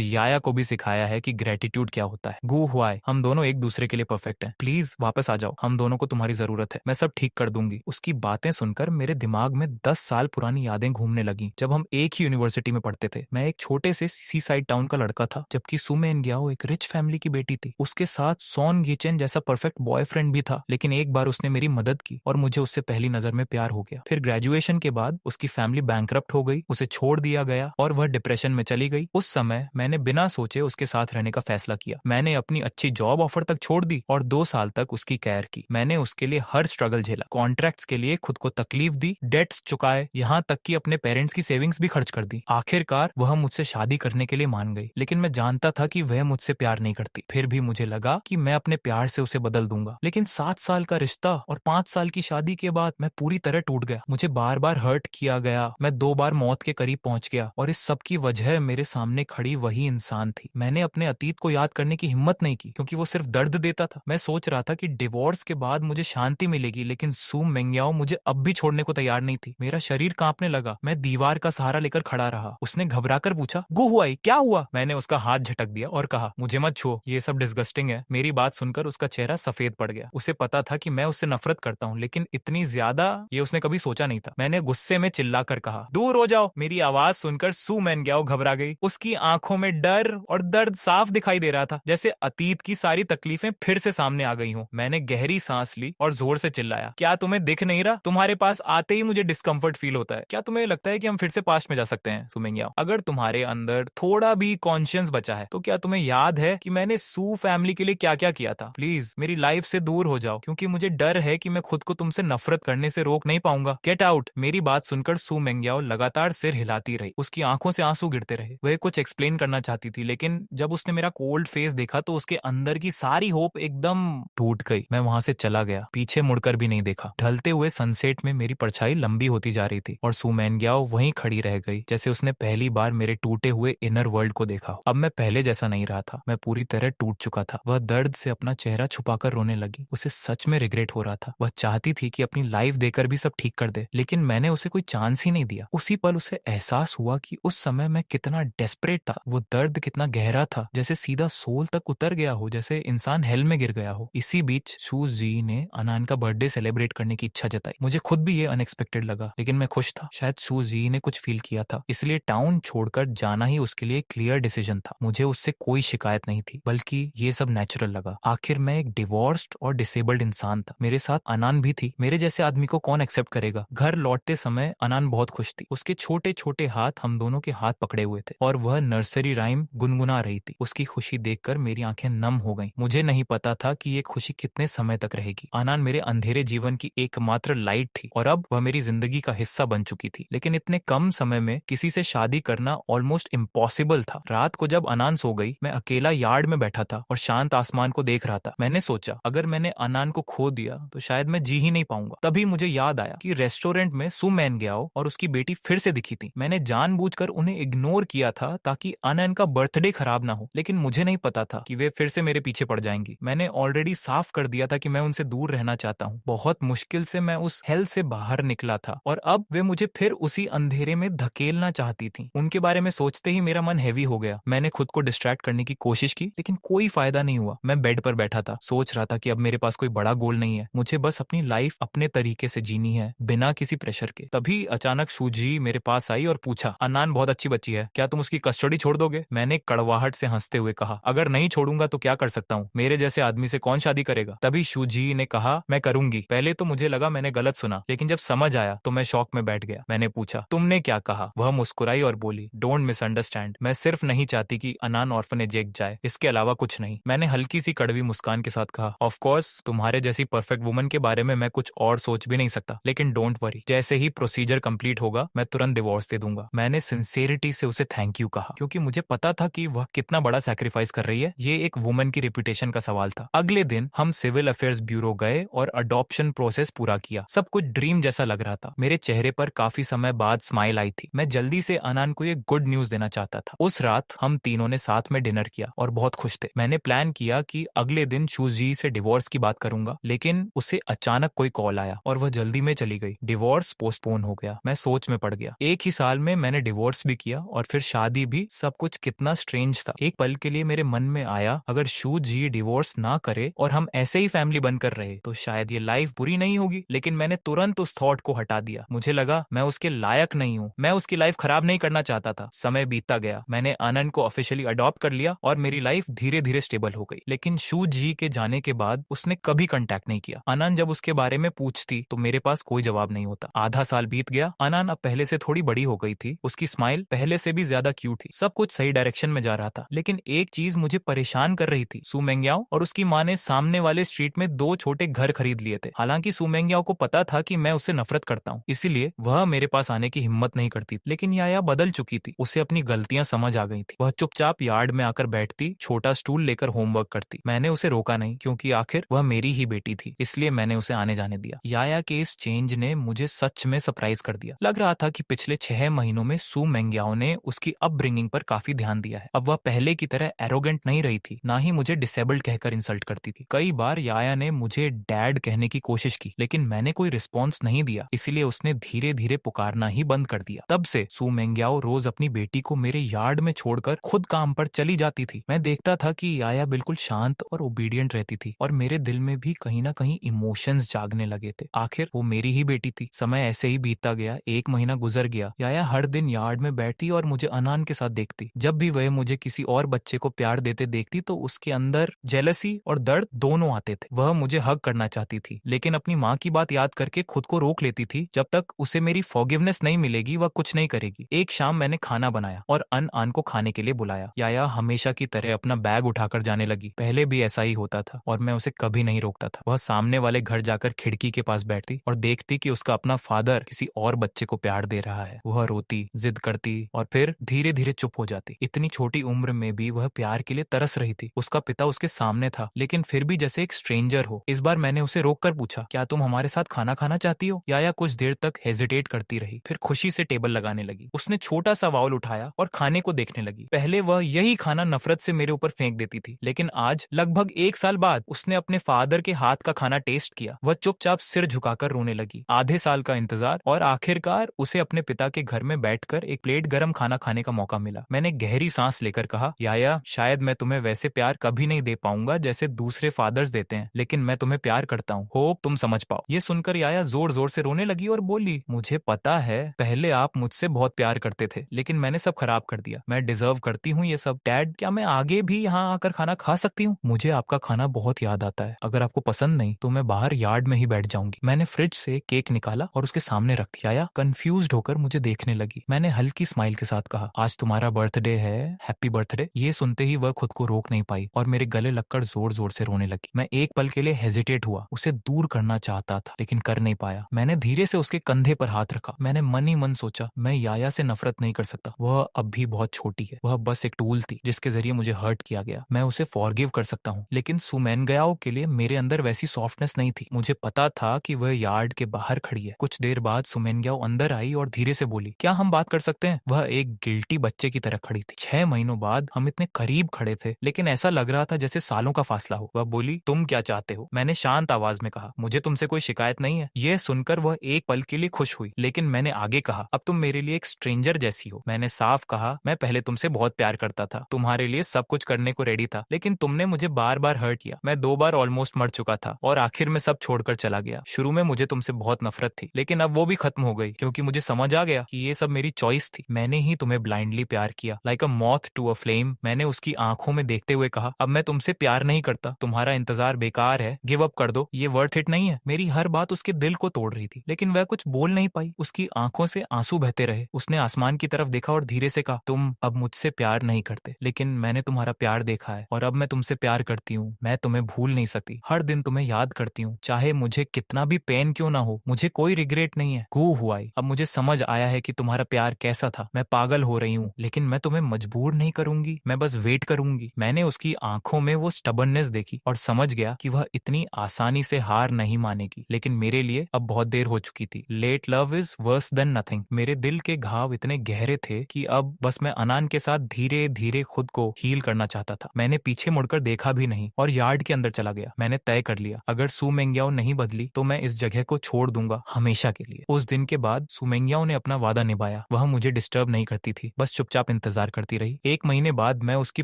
याया को भी सिखाया है कि ग्रेटिट्यूड क्या होता है। गु हुआई हम दोनों एक दूसरे के लिए परफेक्ट हैं, प्लीज वापस आ जाओ, हम दोनों को तुम्हारी जरूरत है, मैं सब ठीक कर दूंगी। उसकी बातें सुनकर मेरे दिमाग में 10 साल पुरानी यादें घूमने लगी, जब हम एक ही यूनिवर्सिटी में पढ़ते थे। मैं एक छोटे से सी साइड टाउन का लड़का था, जबकि सुमेन ग्याओ एक रिच फैमिली की बेटी थी। उसके साथ सॉन गीचेन जैसा परफेक्ट बॉयफ्रेंड भी था, लेकिन एक बार उसने मेरी मदद की और मुझे उससे पहली नजर में प्यार हो गया। फिर ग्रेजुएशन के बाद उसकी फैमिली बैंकरप्ट हो गई, उसे छोड़ दिया गया और वह डिप्रेशन में चली गई। उस समय मैंने बिना सोचे उसके साथ रहने का फैसला किया। मैंने अपनी अच्छी जॉब ऑफर तक छोड़ दी और 2 साल तक उसकी केयर की। मैंने उसके लिए हर स्ट्रगल झेला, कॉन्ट्रैक्ट्स के लिए खुद को तकलीफ दी, डेट्स चुकाए, यहाँ तक कि अपने पेरेंट्स की सेविंग्स भी खर्च कर दी। आखिरकार वह मुझसे शादी करने के लिए मान गई, लेकिन मैं जानता था कि वह मुझसे प्यार नहीं करती। फिर भी मुझे लगा कि मैं अपने प्यार से उसे बदल दूंगा। लेकिन 7 साल का रिश्ता और 5 साल की शादी के बाद मैं पूरी तरह टूट गया। मुझे बार बार हर्ट किया गया, मैं 2 बार मौत के करीब पहुंच गया और इस सब की वजह मेरे सामने खड़ी वही इंसान थी। मैंने अपने अतीत को याद करने की हिम्मत नहीं की, क्योंकि वो सिर्फ दर्द देता था। मैं सोच रहा था कि डिवोर्स के बाद मुझे शांति मिलेगी, लेकिन सू मेंगयाओ मुझे अब भी छोड़ने को तैयार नहीं थी। मेरा शरीर कांपने लगा, मैं दीवार का सहारा लेकर खड़ा रहा। उसने घबराकर पूछा गु हुआई क्या हुआ। मैंने उसका हाथ झटक दिया और कहा मुझे मत छुओ, ये सब डिस्गस्टिंग है। मेरी बात सुनकर उसका चेहरा सफेद पड़ गया। उसे पता था कि मैं उससे नफरत करता हूँ, लेकिन इतनी ज्यादा ये उसने कभी सोचा नहीं था। मैंने गुस्से में चिल्लाकर कहा दूर हो जाओ। मेरी आवाज सुनकर सू मेंगयाओ घबरा गई। उसकी आंखों में डर और दर्द साफ दिखाई दे रहा था, जैसे अतीत की सारी तकलीफें फिर से सामने आ गई हों। मैंने गहरी सांस ली और जोर से चिल्लाया क्या तुम्हें दिख नहीं रहा? तुम्हारे पास आते ही मुझे डिस्कम्फर्ट फील होता है। क्या तुम्हें लगता है कि हम फिर से पास्ट में जा सकते हैं? सू मेंगयाओ अगर तुम्हारे अंदर थोड़ा भी कॉन्शियस बचा है तो क्या तुम्हें याद है कि मैंने सू फैमिली के लिए क्या क्या किया था? प्लीज मेरी लाइफ से दूर हो जाओ, क्योंकि मुझे डर है कि मैं खुद को तुमसे नफरत करने से रोक नहीं पाऊंगा। Get out. मेरी बात सुनकर सू मेंगयाओ लगातार सिर हिलाती रही। उसकी आंखों से आंसू गिरते रहे। वह कुछ एक्सप्लेन करना चाहती थी, लेकिन जब उसने मेरा कोल्ड फेस देखा तो उसके अंदर की सारी होप एकदम टूट गई। मैं वहां से चला गया, पीछे मुड़कर भी नहीं देखा। ढलते हुए सनसेट में मेरी परछाई लंबी होती जा रही थी और सू मेंगयाओ वहीं खड़ी रह गई, जैसे उसने पहली बार मेरे टूटे हुए इनर वर्ल्ड को देखा। अब मैं पहले जैसा नहीं रहा था, मैं पूरी तरह टूट चुका था। वह दर्द से अपना चेहरा छुपाकर रोने लगी। उसे सच में रिग्रेट हो रहा था। वह चाहती थी कि अपनी लाइफ देकर भी सब ठीक कर दे, लेकिन मैंने उसे कोई चांस ही नहीं दिया। उसी पल उसे एहसास हुआ कि उस समय मैं कितना डेस्परेट था। वो दर्द कितना गहरा था, जैसे सीधा सोल तक उतर गया हो, जैसे इंसान हेल में गिर गया हो। इसी बीच शू जी ने अनान का बर्थडे सेलिब्रेट करने की इच्छा जताई। मुझे खुद भी ये अनएक्सपेक्टेड लगा, लेकिन मैं खुश था। शायद शू जी ने कुछ फील किया था, इसलिए टाउन छोड़कर जाना ही उसके लिए क्लियर डिसीजन था। मुझे उससे कोई शिकायत नहीं थी, बल्कि ये सब नेचुरल लगा। आखिर मैं एक डिवोर्स्ड और डिसेबल्ड इंसान था। मेरे साथ अनान भी थी। मेरे जैसे आदमी को कौन एक्सेप्ट करेगा? घर लौटते समय अनान बहुत बहुत खुश थी। उसके छोटे छोटे हाथ हम दोनों के हाथ पकड़े हुए थे और वह नर्सरी राइम गुनगुना रही थी। उसकी खुशी देखकर मेरी आंखें नम हो गईं। मुझे नहीं पता था कि ये खुशी कितने समय तक रहेगी। आनान मेरे अंधेरे जीवन की एकमात्र लाइट थी और अब वह मेरी जिंदगी का हिस्सा बन चुकी थी। लेकिन इतने कम समय में किसी से शादी करना ऑलमोस्ट इम्पॉसिबल था। रात को जब अनान सो गई, मैं अकेला यार्ड में बैठा था और शांत आसमान को देख रहा था। मैंने सोचा, अगर मैंने अनान को खो दिया तो शायद मैं जी ही नहीं पाऊंगा। तभी मुझे याद आया कि रेस्टोरेंट में सू मैन ग्याओ और उसकी बेटी फिर से दिखी थी। मैंने जानबूझकर उन्हें इग्नोर किया था ताकि अनन का बर्थडे खराब ना हो, लेकिन मुझे नहीं पता था कि वे फिर से मेरे पीछे पड़ जाएंगी। मैंने ऑलरेडी साफ कर दिया था कि मैं उनसे दूर रहना चाहता हूँ। बहुत मुश्किल से मैं उस हेल से बाहर निकला था और अब वे मुझे फिर उसी अंधेरे में धकेलना चाहती थी। उनके बारे में सोचते ही मेरा मन हैवी हो गया। मैंने खुद को डिस्ट्रैक्ट करने की कोशिश की, लेकिन कोई फायदा नहीं हुआ। मैं बेड पर बैठा था, सोच रहा था कि अब मेरे पास कोई बड़ा गोल नहीं है। मुझे बस अपनी लाइफ अपने तरीके से जीनी है, बिना किसी प्रेशर के। तभी अचानक शूजी मेरे पास आई और पूछा, अनान बहुत अच्छी बच्ची है, क्या तुम उसकी कस्टडी छोड़ दोगे? मैंने कड़वाहट से हंसते हुए कहा, अगर नहीं छोड़ूंगा तो क्या कर सकता हूँ? मेरे जैसे आदमी से कौन शादी करेगा? तभी शूजी ने कहा, मैं करूंगी। पहले तो मुझे लगा मैंने गलत सुना, लेकिन जब समझ आया तो मैं शॉक में बैठ गया। मैंने पूछा, तुमने क्या कहा? वह मुस्कुराई और बोली, डोंट मिसअंडरस्टैंड, मैं सिर्फ नहीं चाहती कि अनान ऑर्फनेज जाए, इसके अलावा कुछ नहीं। मैंने हल्की सी कड़वी मुस्कान के साथ कहा, ऑफ कोर्स तुम्हारे जैसी परफेक्ट वुमन के बारे में मैं कुछ और सोच भी नहीं सकता, लेकिन डोंट वरी, जैसे ही प्रोसीजर कंप्लीट होगा मैं तुरंत डिवोर्स दे दूंगा। मैंने सिंसेरिटी से उसे थैंक यू कहा, क्योंकि मुझे पता था कि वह कितना बड़ा सैक्रिफाइस कर रही है। ये एक वुमन की रेपुटेशन का सवाल था। अगले दिन हम सिविल अफेयर्स ब्यूरो गए और अडॉप्शन प्रोसेस पूरा किया। सब कुछ ड्रीम जैसा लग रहा था। मेरे चेहरे पर काफी समय बाद स्माइल आई थी। मैं जल्दी से अनान को ये गुड न्यूज देना चाहता था। उस रात हम तीनों ने साथ में डिनर किया और बहुत खुश थे। मैंने प्लान किया कि अगले दिन शूजी से डिवोर्स की बात करूंगा, लेकिन उसे अचानक कोई कॉल आया और वह जल्दी में चली गई। डिवोर्स पोस्टपोन हो गया। मैं सोच में पड़ गया। एक ही साल में मैंने डिवोर्स भी किया और फिर शादी भी। सब कुछ कितना स्ट्रेंज था। एक पल के लिए मेरे मन में आया, अगर शूजी डिवोर्स ना करे और हम ऐसे ही फैमिली बनकर रहे तो शायद ये लाइफ बुरी नहीं होगी। लेकिन मैंने तुरंत उस थॉट को हटा दिया। मुझे लगा मैं उसके लायक नहीं हूँ। मैं उसकी लाइफ खराब नहीं करना चाहता था। समय बीतता गया। मैंने आनंद को ऑफिशियली अडॉप्ट कर लिया और मेरी लाइफ धीरे धीरे स्टेबल हो गई। लेकिन शू जी के जाने के बाद उसने कभी कांटेक्ट नहीं किया। आनंद जब उसके बारे में पूछती तो मेरे पास कोई जवाब नहीं होता। आधा साल बीत गया। आनंद अब पहले से थोड़ी बड़ी हो गई थी। उसकी स्माइल पहले से भी ज्यादा क्यूट थी। सब कुछ सही डायरेक्शन में जा रहा था। लेकिन एक चीज मुझे परेशान कर रही थी। सू मेंग्याओ और उसकी माँ ने सामने वाले स्ट्रीट में 2 छोटे घर खरीद लिए थे। हालांकि सू मेंग्याओ को पता था कि मैं उससे नफरत करता हूँ, इसीलिए वह मेरे पास आने की हिम्मत नहीं करती। लेकिन याया बदल चुकी थी। उसे अपनी गलतियां समझ आ गई थी। वह चुपचाप यार्ड में आकर बैठती, छोटा स्टूल लेकर होमवर्क करती। मैंने उसे रोका नहीं, क्योंकि आखिर वह मेरी ही बेटी थी। इसलिए मैंने उसे आने जाने दिया। याया के इस चेंज ने मुझे सच में सरप्राइज कर दिया। लग रहा था कि पिछले 6 महीनों में सू मेंग्याओ ने उसकी अपब्रिंगिंग पर काफी ध्यान दिया है। अब वह पहले की तरह एरोगेंट नहीं रही थी, ना ही मुझे डिसेबल्ड कहकर इंसल्ट करती थी। कई बार याया ने मुझे डैड कहने की कोशिश की, लेकिन मैंने कोई रिस्पॉन्स नहीं दिया। इसीलिए उसने धीरे धीरे पुकारना ही बंद कर दिया। तब से सू मेंग्याओ रोज अपनी बेटी को मेरे यार्ड में छोड़कर खुद काम पर चली जाती थी। मैं देखता था कि याया बिल्कुल शांत और ओबीडियंट रहती थी और मेरे दिल में भी कहीं ना कहीं इमोशंस जागने लगे थे। आखिर वो मेरी ही बेटी थी। समय ऐसे ही बीतता गया। 1 महीना गुजर गया। याया हर दिन यार्ड में बैठती और मुझे अनान के साथ देखती। जब भी वह मुझे किसी और बच्चे को प्यार देते देखती तो उसके अंदर जेलसी और दर्द दोनों आते थे। वह मुझे हग करना चाहती थी, लेकिन अपनी माँ की बात याद करके खुद को रोक लेती थी। जब तक उसे मेरी फॉरगिवनेस नहीं मिलेगी वह कुछ नहीं करेगी। एक शाम मैंने खाना बनाया और अन को खाने के लिए बुलाया। याया हमेशा की तरह अपना बैग उठाकर जाने लगी। पहले भी ऐसा ही होता था और मैं उसे कभी नहीं रोकता था। वह सामने वाले घर जाकर खिड़की के पास बैठती और देखती कि उसका अपना फादर किसी और बच्चे को प्यार दे रहा है। वह रोती, जिद करती और फिर धीरे धीरे चुप हो जाती। इतनी छोटी उम्र में भी वह प्यार के लिए तरस रही थी। उसका पिता उसके सामने था, लेकिन फिर भी जैसे एक स्ट्रेंजर हो। इस बार मैंने उसे रोककर पूछा, क्या तुम हमारे साथ खाना खाना चाहती हो? याया कुछ देर तक हेजिटेट करती रही, फिर खुशी से टेबल लगाने लगी। उसने छोटा सा बाउल उठाया और खाने को देखने लगी। पहले वह यही खाना नफरत से मेरे ऊपर फेंक देती थी, लेकिन आज लगभग 1 साल बाद उसने अपने फादर के हाथ का खाना टेस्ट किया। वह चुपचाप सिर झुकाकर रोने लगी। आधे साल का इंतजार और आखिरकार उसे अपने पिता के घर में बैठकर एक प्लेट गरम खाना खाने का मौका मिला। मैंने गहरी सांस लेकर कहा, याया शायद मैं तुम्हें वैसे प्यार कभी नहीं दे पाऊंगा जैसे दूसरे फादर्स देते हैं, लेकिन मैं तुम्हें प्यार करता हूँ। होप तुम समझ पाओ। ये सुनकर याया जोर जोर से रोने लगी और बोली, मुझे पता है पहले आप मुझसे बहुत प्यार करते थे, लेकिन मैंने सब खराब कर दिया। मैं डिजर्व करती हूँ ये सब। डैड, क्या मैं आगे भी यहाँ आकर खाना खा सकती हूँ? मुझे आपका खाना बहुत याद आता है। अगर आपको पसंद नहीं तो मैं बाहर यार्ड में ही बैठ जाऊंगी। मैंने फ्रिज से केक निकाला और उसके सामने रख दिया। याया, कंफ्यूज्ड होकर मुझे देखने लगी। मैंने हल्की स्माइल के साथ कहा, आज तुम्हारा बर्थडे है, हैप्पी बर्थडे। ये सुनते ही वह खुद को रोक नहीं पाई और मेरे गले लगकर जोर जोर से रोने लगी। मैं एक पल के लिए हेजिटेट हुआ, उसे दूर करना चाहता था लेकिन कर नहीं पाया। मैंने धीरे से उसके कंधे पर हाथ रखा। मैंने मन ही मन सोचा, मैं याया से नफरत नहीं कर सकता, वह अब भी बहुत छोटी है, वह बस एक टूल थी जिसके जरिए मुझे हर्ट किया गया। मैं उसे फॉरगिव कर सकता हूँ, लेकिन सुमेनगाओ के लिए मेरे अंदर वैसी सॉफ्टनेस नहीं थी। मुझे पता था कि वह यार्ड के बाहर खड़ी है। कुछ देर बाद सुमेनगाओ अंदर आई और धीरे से बोली, क्या हम बात कर सकते हैं? वह एक गिल्टी बच्चे की तरह खड़ी थी। 6 महीनों बाद हम इतने करीब खड़े थे, लेकिन ऐसा लग रहा था जैसे सालों का फासला हो। वह बोली, तुम क्या चाहते हो? मैंने शांत आवाज में कहा, मुझे तुमसे कोई शिकायत नहीं है। यह सुनकर वह एक पल के लिए खुश हुई, लेकिन मैंने आगे कहा, अब तुम मेरे लिए एक स्ट्रेंजर जैसी हो। मैंने साफ कहा, मैं पहले तुमसे बहुत प्यार करता था, तुम्हारे लिए सब कुछ करने को रेडी था, लेकिन तुमने मुझे बार बार हर्ट किया। मैं 2 बार ऑलमोस्ट मर चुका था और आखिर में सब छोड़कर चला गया। शुरू में मुझे तुमसे बहुत नफरत थी, लेकिन अब वो भी खत्म हो गई, क्योंकि मुझे समझ आ गया कि ये सब मेरी चॉइस थी। मैंने ही तुम्हें ब्लाइंडली प्यार किया, like a moth to a flame. मैंने उसकी आंखों में देखते हुए कहा, अब मैं तुमसे प्यार नहीं करता, तुम्हारा इंतजार बेकार है, गिव अप कर दो, ये वर्थ इट नहीं है। मेरी हर बात उसके दिल को तोड़ रही थी, लेकिन वह कुछ बोल नहीं पाई। उसकी आंखों से आंसू बहते रहे। उसने आसमान की तरफ देखा और धीरे से कहा, तुम अब मुझसे प्यार नहीं करते, लेकिन मैंने तुम्हारा प्यार देखा है और अब मैं तुमसे प्यार करती हूँ। मैं तुम्हें भूल नहीं सकती, हर दिन तुम्हें याद करती हूँ, चाहे मुझे कितना भी पेन क्यों ना हो। मुझे कोई रिग्रेट नहीं है। गू हुआई, अब मुझे समझ आया है कि तुम्हारा प्यार कैसा था। मैं पागल हो रही हूँ, लेकिन मैं तुम्हें मजबूर नहीं करूंगी, मैं बस वेट करूंगी। मैंने उसकी आंखों में वो स्टबर्ननेस देखी और समझ गया कि वह इतनी आसानी से हार नहीं मानेगी, लेकिन मेरे लिए अब बहुत देर हो चुकी थी। Late love is worse than nothing. मेरे दिल के घाव इतने गहरे थे कि अब बस मैं अनान के साथ धीरे धीरे खुद को हील करना चाहता था। मैंने पीछे मुड़कर देखा भी नहीं और यार्ड के अंदर चला गया। मैंने तय कर लिया, अगर सुमेंग्याओ नहीं बदली तो मैं इस जगह को छोड़ दूंगा हमेशा के लिए। उस दिन के बाद सुमेंग्याओ ने अपना वादा निभाया। वह मुझे डिस्टर्ब नहीं करती थी, बस चुपचाप इंतजार करती रही। 1 महीने बाद मैं उसकी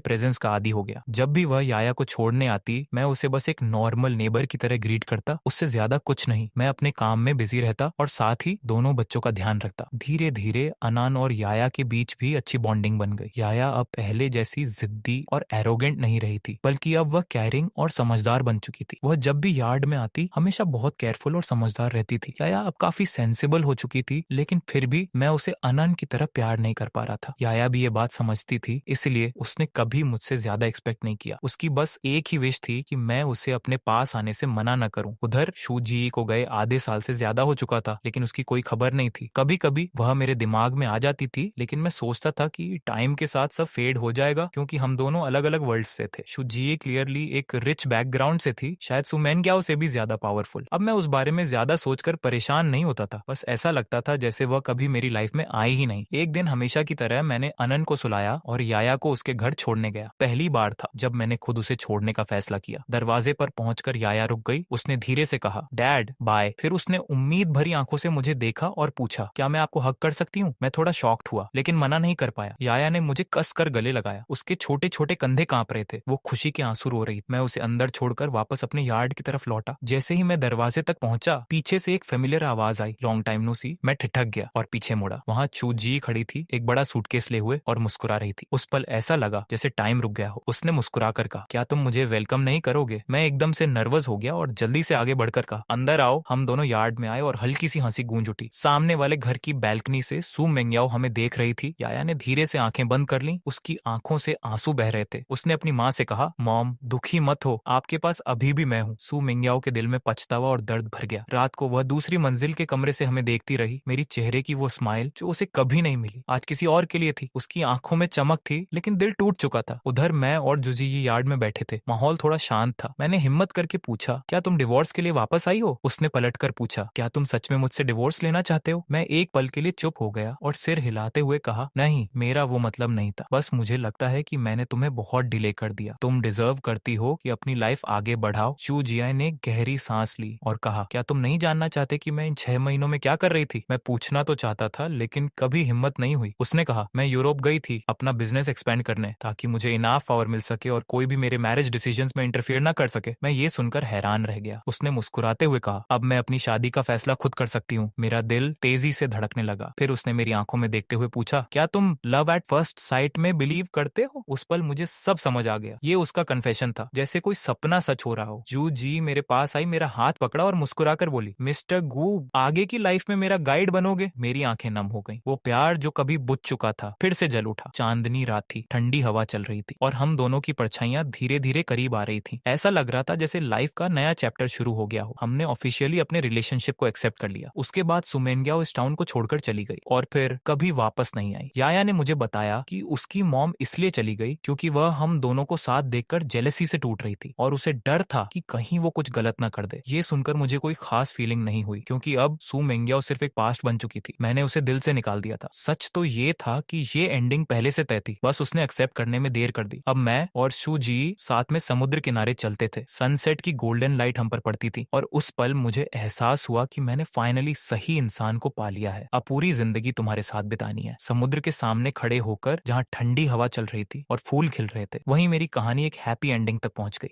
प्रेजेंस का आदी हो गया। जब भी वह याया को छोड़ने आती, मैं उसे बस एक नॉर्मल नेबर की तरह ग्रीट करता, उससे ज्यादा कुछ नहीं। मैं अपने काम में बिजी रहता और साथ ही दोनों बच्चों का ध्यान रखता। धीरे धीरे अनान और याया के बीच भी अच्छी बॉन्डिंग बन गई। याया अब पहले जैसी जिद्दी और एरोगेंट नहीं रही थी, बल्कि अब वह केयरिंग और समझदार बन चुकी थी। वह जब भी यार्ड में आती हमेशा बहुत केयरफुल और समझदार रहती थी। याया अब काफी सेंसिबल हो चुकी थी, लेकिन फिर भी मैं उसे अनन की तरह प्यार नहीं कर पा रहा था। याया भी ये बात समझती थी, इसलिए उसने कभी मुझसे ज्यादा एक्सपेक्ट नहीं किया। उसकी बस एक ही विश थी कि मैं उसे अपने पास आने से मना न करूं। उधर शूजी को गए आधे साल से ज्यादा हो चुका था, लेकिन उसकी कोई खबर नहीं थी। कभी कभी वह मेरे दिमाग में आ जाती थी, लेकिन मैं सोचता था कि टाइम के साथ सब फेड हो जाएगा, क्योंकि हम दोनों अलग अलग वर्ल्ड से थे। शूजी क्लियरली एक रिच बैकग्राउंड से थी, शायद सुमेनग्याओ से भी ज्यादा पावरफुल। अब मैं उस बारे में ज्यादा सोचकर परेशान नहीं होता था, बस ऐसा लगता था जैसे वह कभी मेरी लाइफ में आई ही नहीं। एक दिन हमेशा की तरह मैंने अनन को सुलाया और याया को उसके घर छोड़ने गया। पहली बार था जब मैंने खुद उसे छोड़ने का फैसला किया। दरवाजे पर पहुंचकर याया रुक गई। उसने धीरे से कहा, डैड बाय। फिर उसने उम्मीद भरी आंखों से मुझे देखा और पूछा, क्या मैं आपको हक कर सकती हूँ? मैं थोड़ा शॉक्ड हुआ, लेकिन मना नहीं कर पाया। याया ने मुझे कस कर गले लगाया। उसके छोटे छोटे कंधे कांप रहे थे, वो खुशी के आंसू रो रही। मैं उसे अंदर छोड़कर वापस अपने यार्ड की तरफ लौटा। जैसे ही मैं दरवाजे तक पहुंचा, पीछे से एक फेमिलियर आवाज आई, लॉन्ग टाइम नो सी। मैं ठिठक गया और पीछे मुड़ा। वहां चूजी खड़ी थी, एक बड़ा सूटकेस ले हुए, और मुस्कुरा रही थी। उस पल ऐसा लगा जैसे टाइम रुक गया हो। उसने मुस्कुरा कर कहा, क्या तुम मुझे वेलकम नहीं करोगे? मैं एकदम से नर्वस हो गया और जल्दी से आगे बढ़कर कहा, अंदर आओ। हम दोनों यार्ड में आए और हल्की सी हंसी गूंज उठी। सामने वाले घर की बैल्कनी से सू मेंग्याओ हमें देख रही थी। याया ने धीरे से आंखें बंद कर ली। उसकी आंखों से आंसू बह रहे थे। उसने अपनी माँ से कहा, मॉम दुखी मत हो, आपके पास अभी भी मैं हूँ। सू मेंग्याओ के दिल में पछतावा और दर्द भर गया। रात को वह दूसरी मंजिल के कमरे से हमें देखती रही। मेरी चेहरे की वो स्माइल जो उसे कभी नहीं मिली, आज किसी और के लिए थी। उसकी आंखों में चमक थी, लेकिन दिल टूट चुका था। उधर मैं और जुजी ये यार्ड में बैठे थे। माहौल थोड़ा शांत था। मैंने हिम्मत करके पूछा, क्या तुम डिवोर्स के लिए वापस आई हो? उसने पलटकर पूछा, क्या तुम सच में मुझसे डिवोर्स लेना चाहते हो? मैं एक पल के लिए चुप हो गया और सिर हिलाते हुए कहा, नहीं, मेरा वो मतलब नहीं था। बस मुझे लगता है कि मैंने तुम्हें बहुत डिले कर दिया। तुम डिजर्व करती हो कि अपनी लाइफ आगे बढ़ाओ। शू जिया ने गहरी सांस ली और कहा, क्या तुम नहीं जानना चाहते कि मैं इन 6 महीनों में क्या कर रही थी? मैं पूछना तो चाहता था, लेकिन कभी हिम्मत नहीं हुई। उसने कहा, मैं यूरोप गई थी अपना बिजनेस एक्सपेंड करने, ताकि मुझे इनाफ पावर मिल सके और कोई भी मेरे मैरिज डिसीजंस में इंटरफेयर ना कर सके। मैं ये सुनकर हैरान रह गया। उसने मुस्कुराते हुए कहा, अब मैं अपनी शादी का फैसला खुद कर सकती हूँ। मेरा दिल तेजी से धड़कने लगा। फिर उसने मेरी आंखों में देखते हुए पूछा, क्या तुम लव एट फर्स्ट साइट में बिलीव करते हो? उस पल मुझे सब समझ आ गया। ये उसका कन्फेशन था, जैसे कोई सपना सच हो रहा हो। जू जी मेरे पास आई, मेरा हाथ पकड़ा और मुस्कुराकर बोली, मिस्टर गू, आगे की लाइफ में मेरा गाइड बनोगे? मेरी आंखें नम हो गईं। वो प्यार जो कभी बुझ चुका था फिर से जल उठा। चांदनी रात थी, ठंडी हवा चल रही थी और हम दोनों की परछाइयां धीरे धीरे करीब आ रही थी। ऐसा लग रहा था जैसे लाइफ का नया चैप्टर शुरू हो गया हो। हमने ऑफिशियली अपने रिलेशनशिप को एक्सेप्ट कर लिया। उसके बाद सुमेंग्या इस टाउन को छोड़कर चली गई और फिर कभी वापस नहीं आई। याया ने मुझे बताया कि उसकी मॉम इसलिए चली गई क्योंकि वह हम दोनों को साथ देखकर जेलसी से टूट रही थी और उसे डर था कि कहीं वो कुछ गलत ना कर दे। ये सुनकर मुझे कोई खास फीलिंग नहीं हुई क्योंकि अब सू मेंग्याओ सिर्फ एक पास्ट बन चुकी थी। मैंने उसे दिल से निकाल दिया था। सच तो ये था कि ये एंडिंग पहले से तय थी, बस उसने एक्सेप्ट करने में देर कर दी। अब मैं और शू जी साथ में समुद्र किनारे चलते थे। सनसेट की गोल्डन लाइट हम पर पड़ती थी और उस पल मुझे एहसास हुआ कि मैंने फाइनली सही इंसान को पा लिया है। अब पूरी जिंदगी तुम्हारे साथ बितानी है। समुद्र के सामने खड़े होकर जहाँ ठंडी हवा चल रही थी और फूल खिल रहे थे, वहीं मेरी कहानी एक हैप्पी एंडिंग तक पहुंच गई।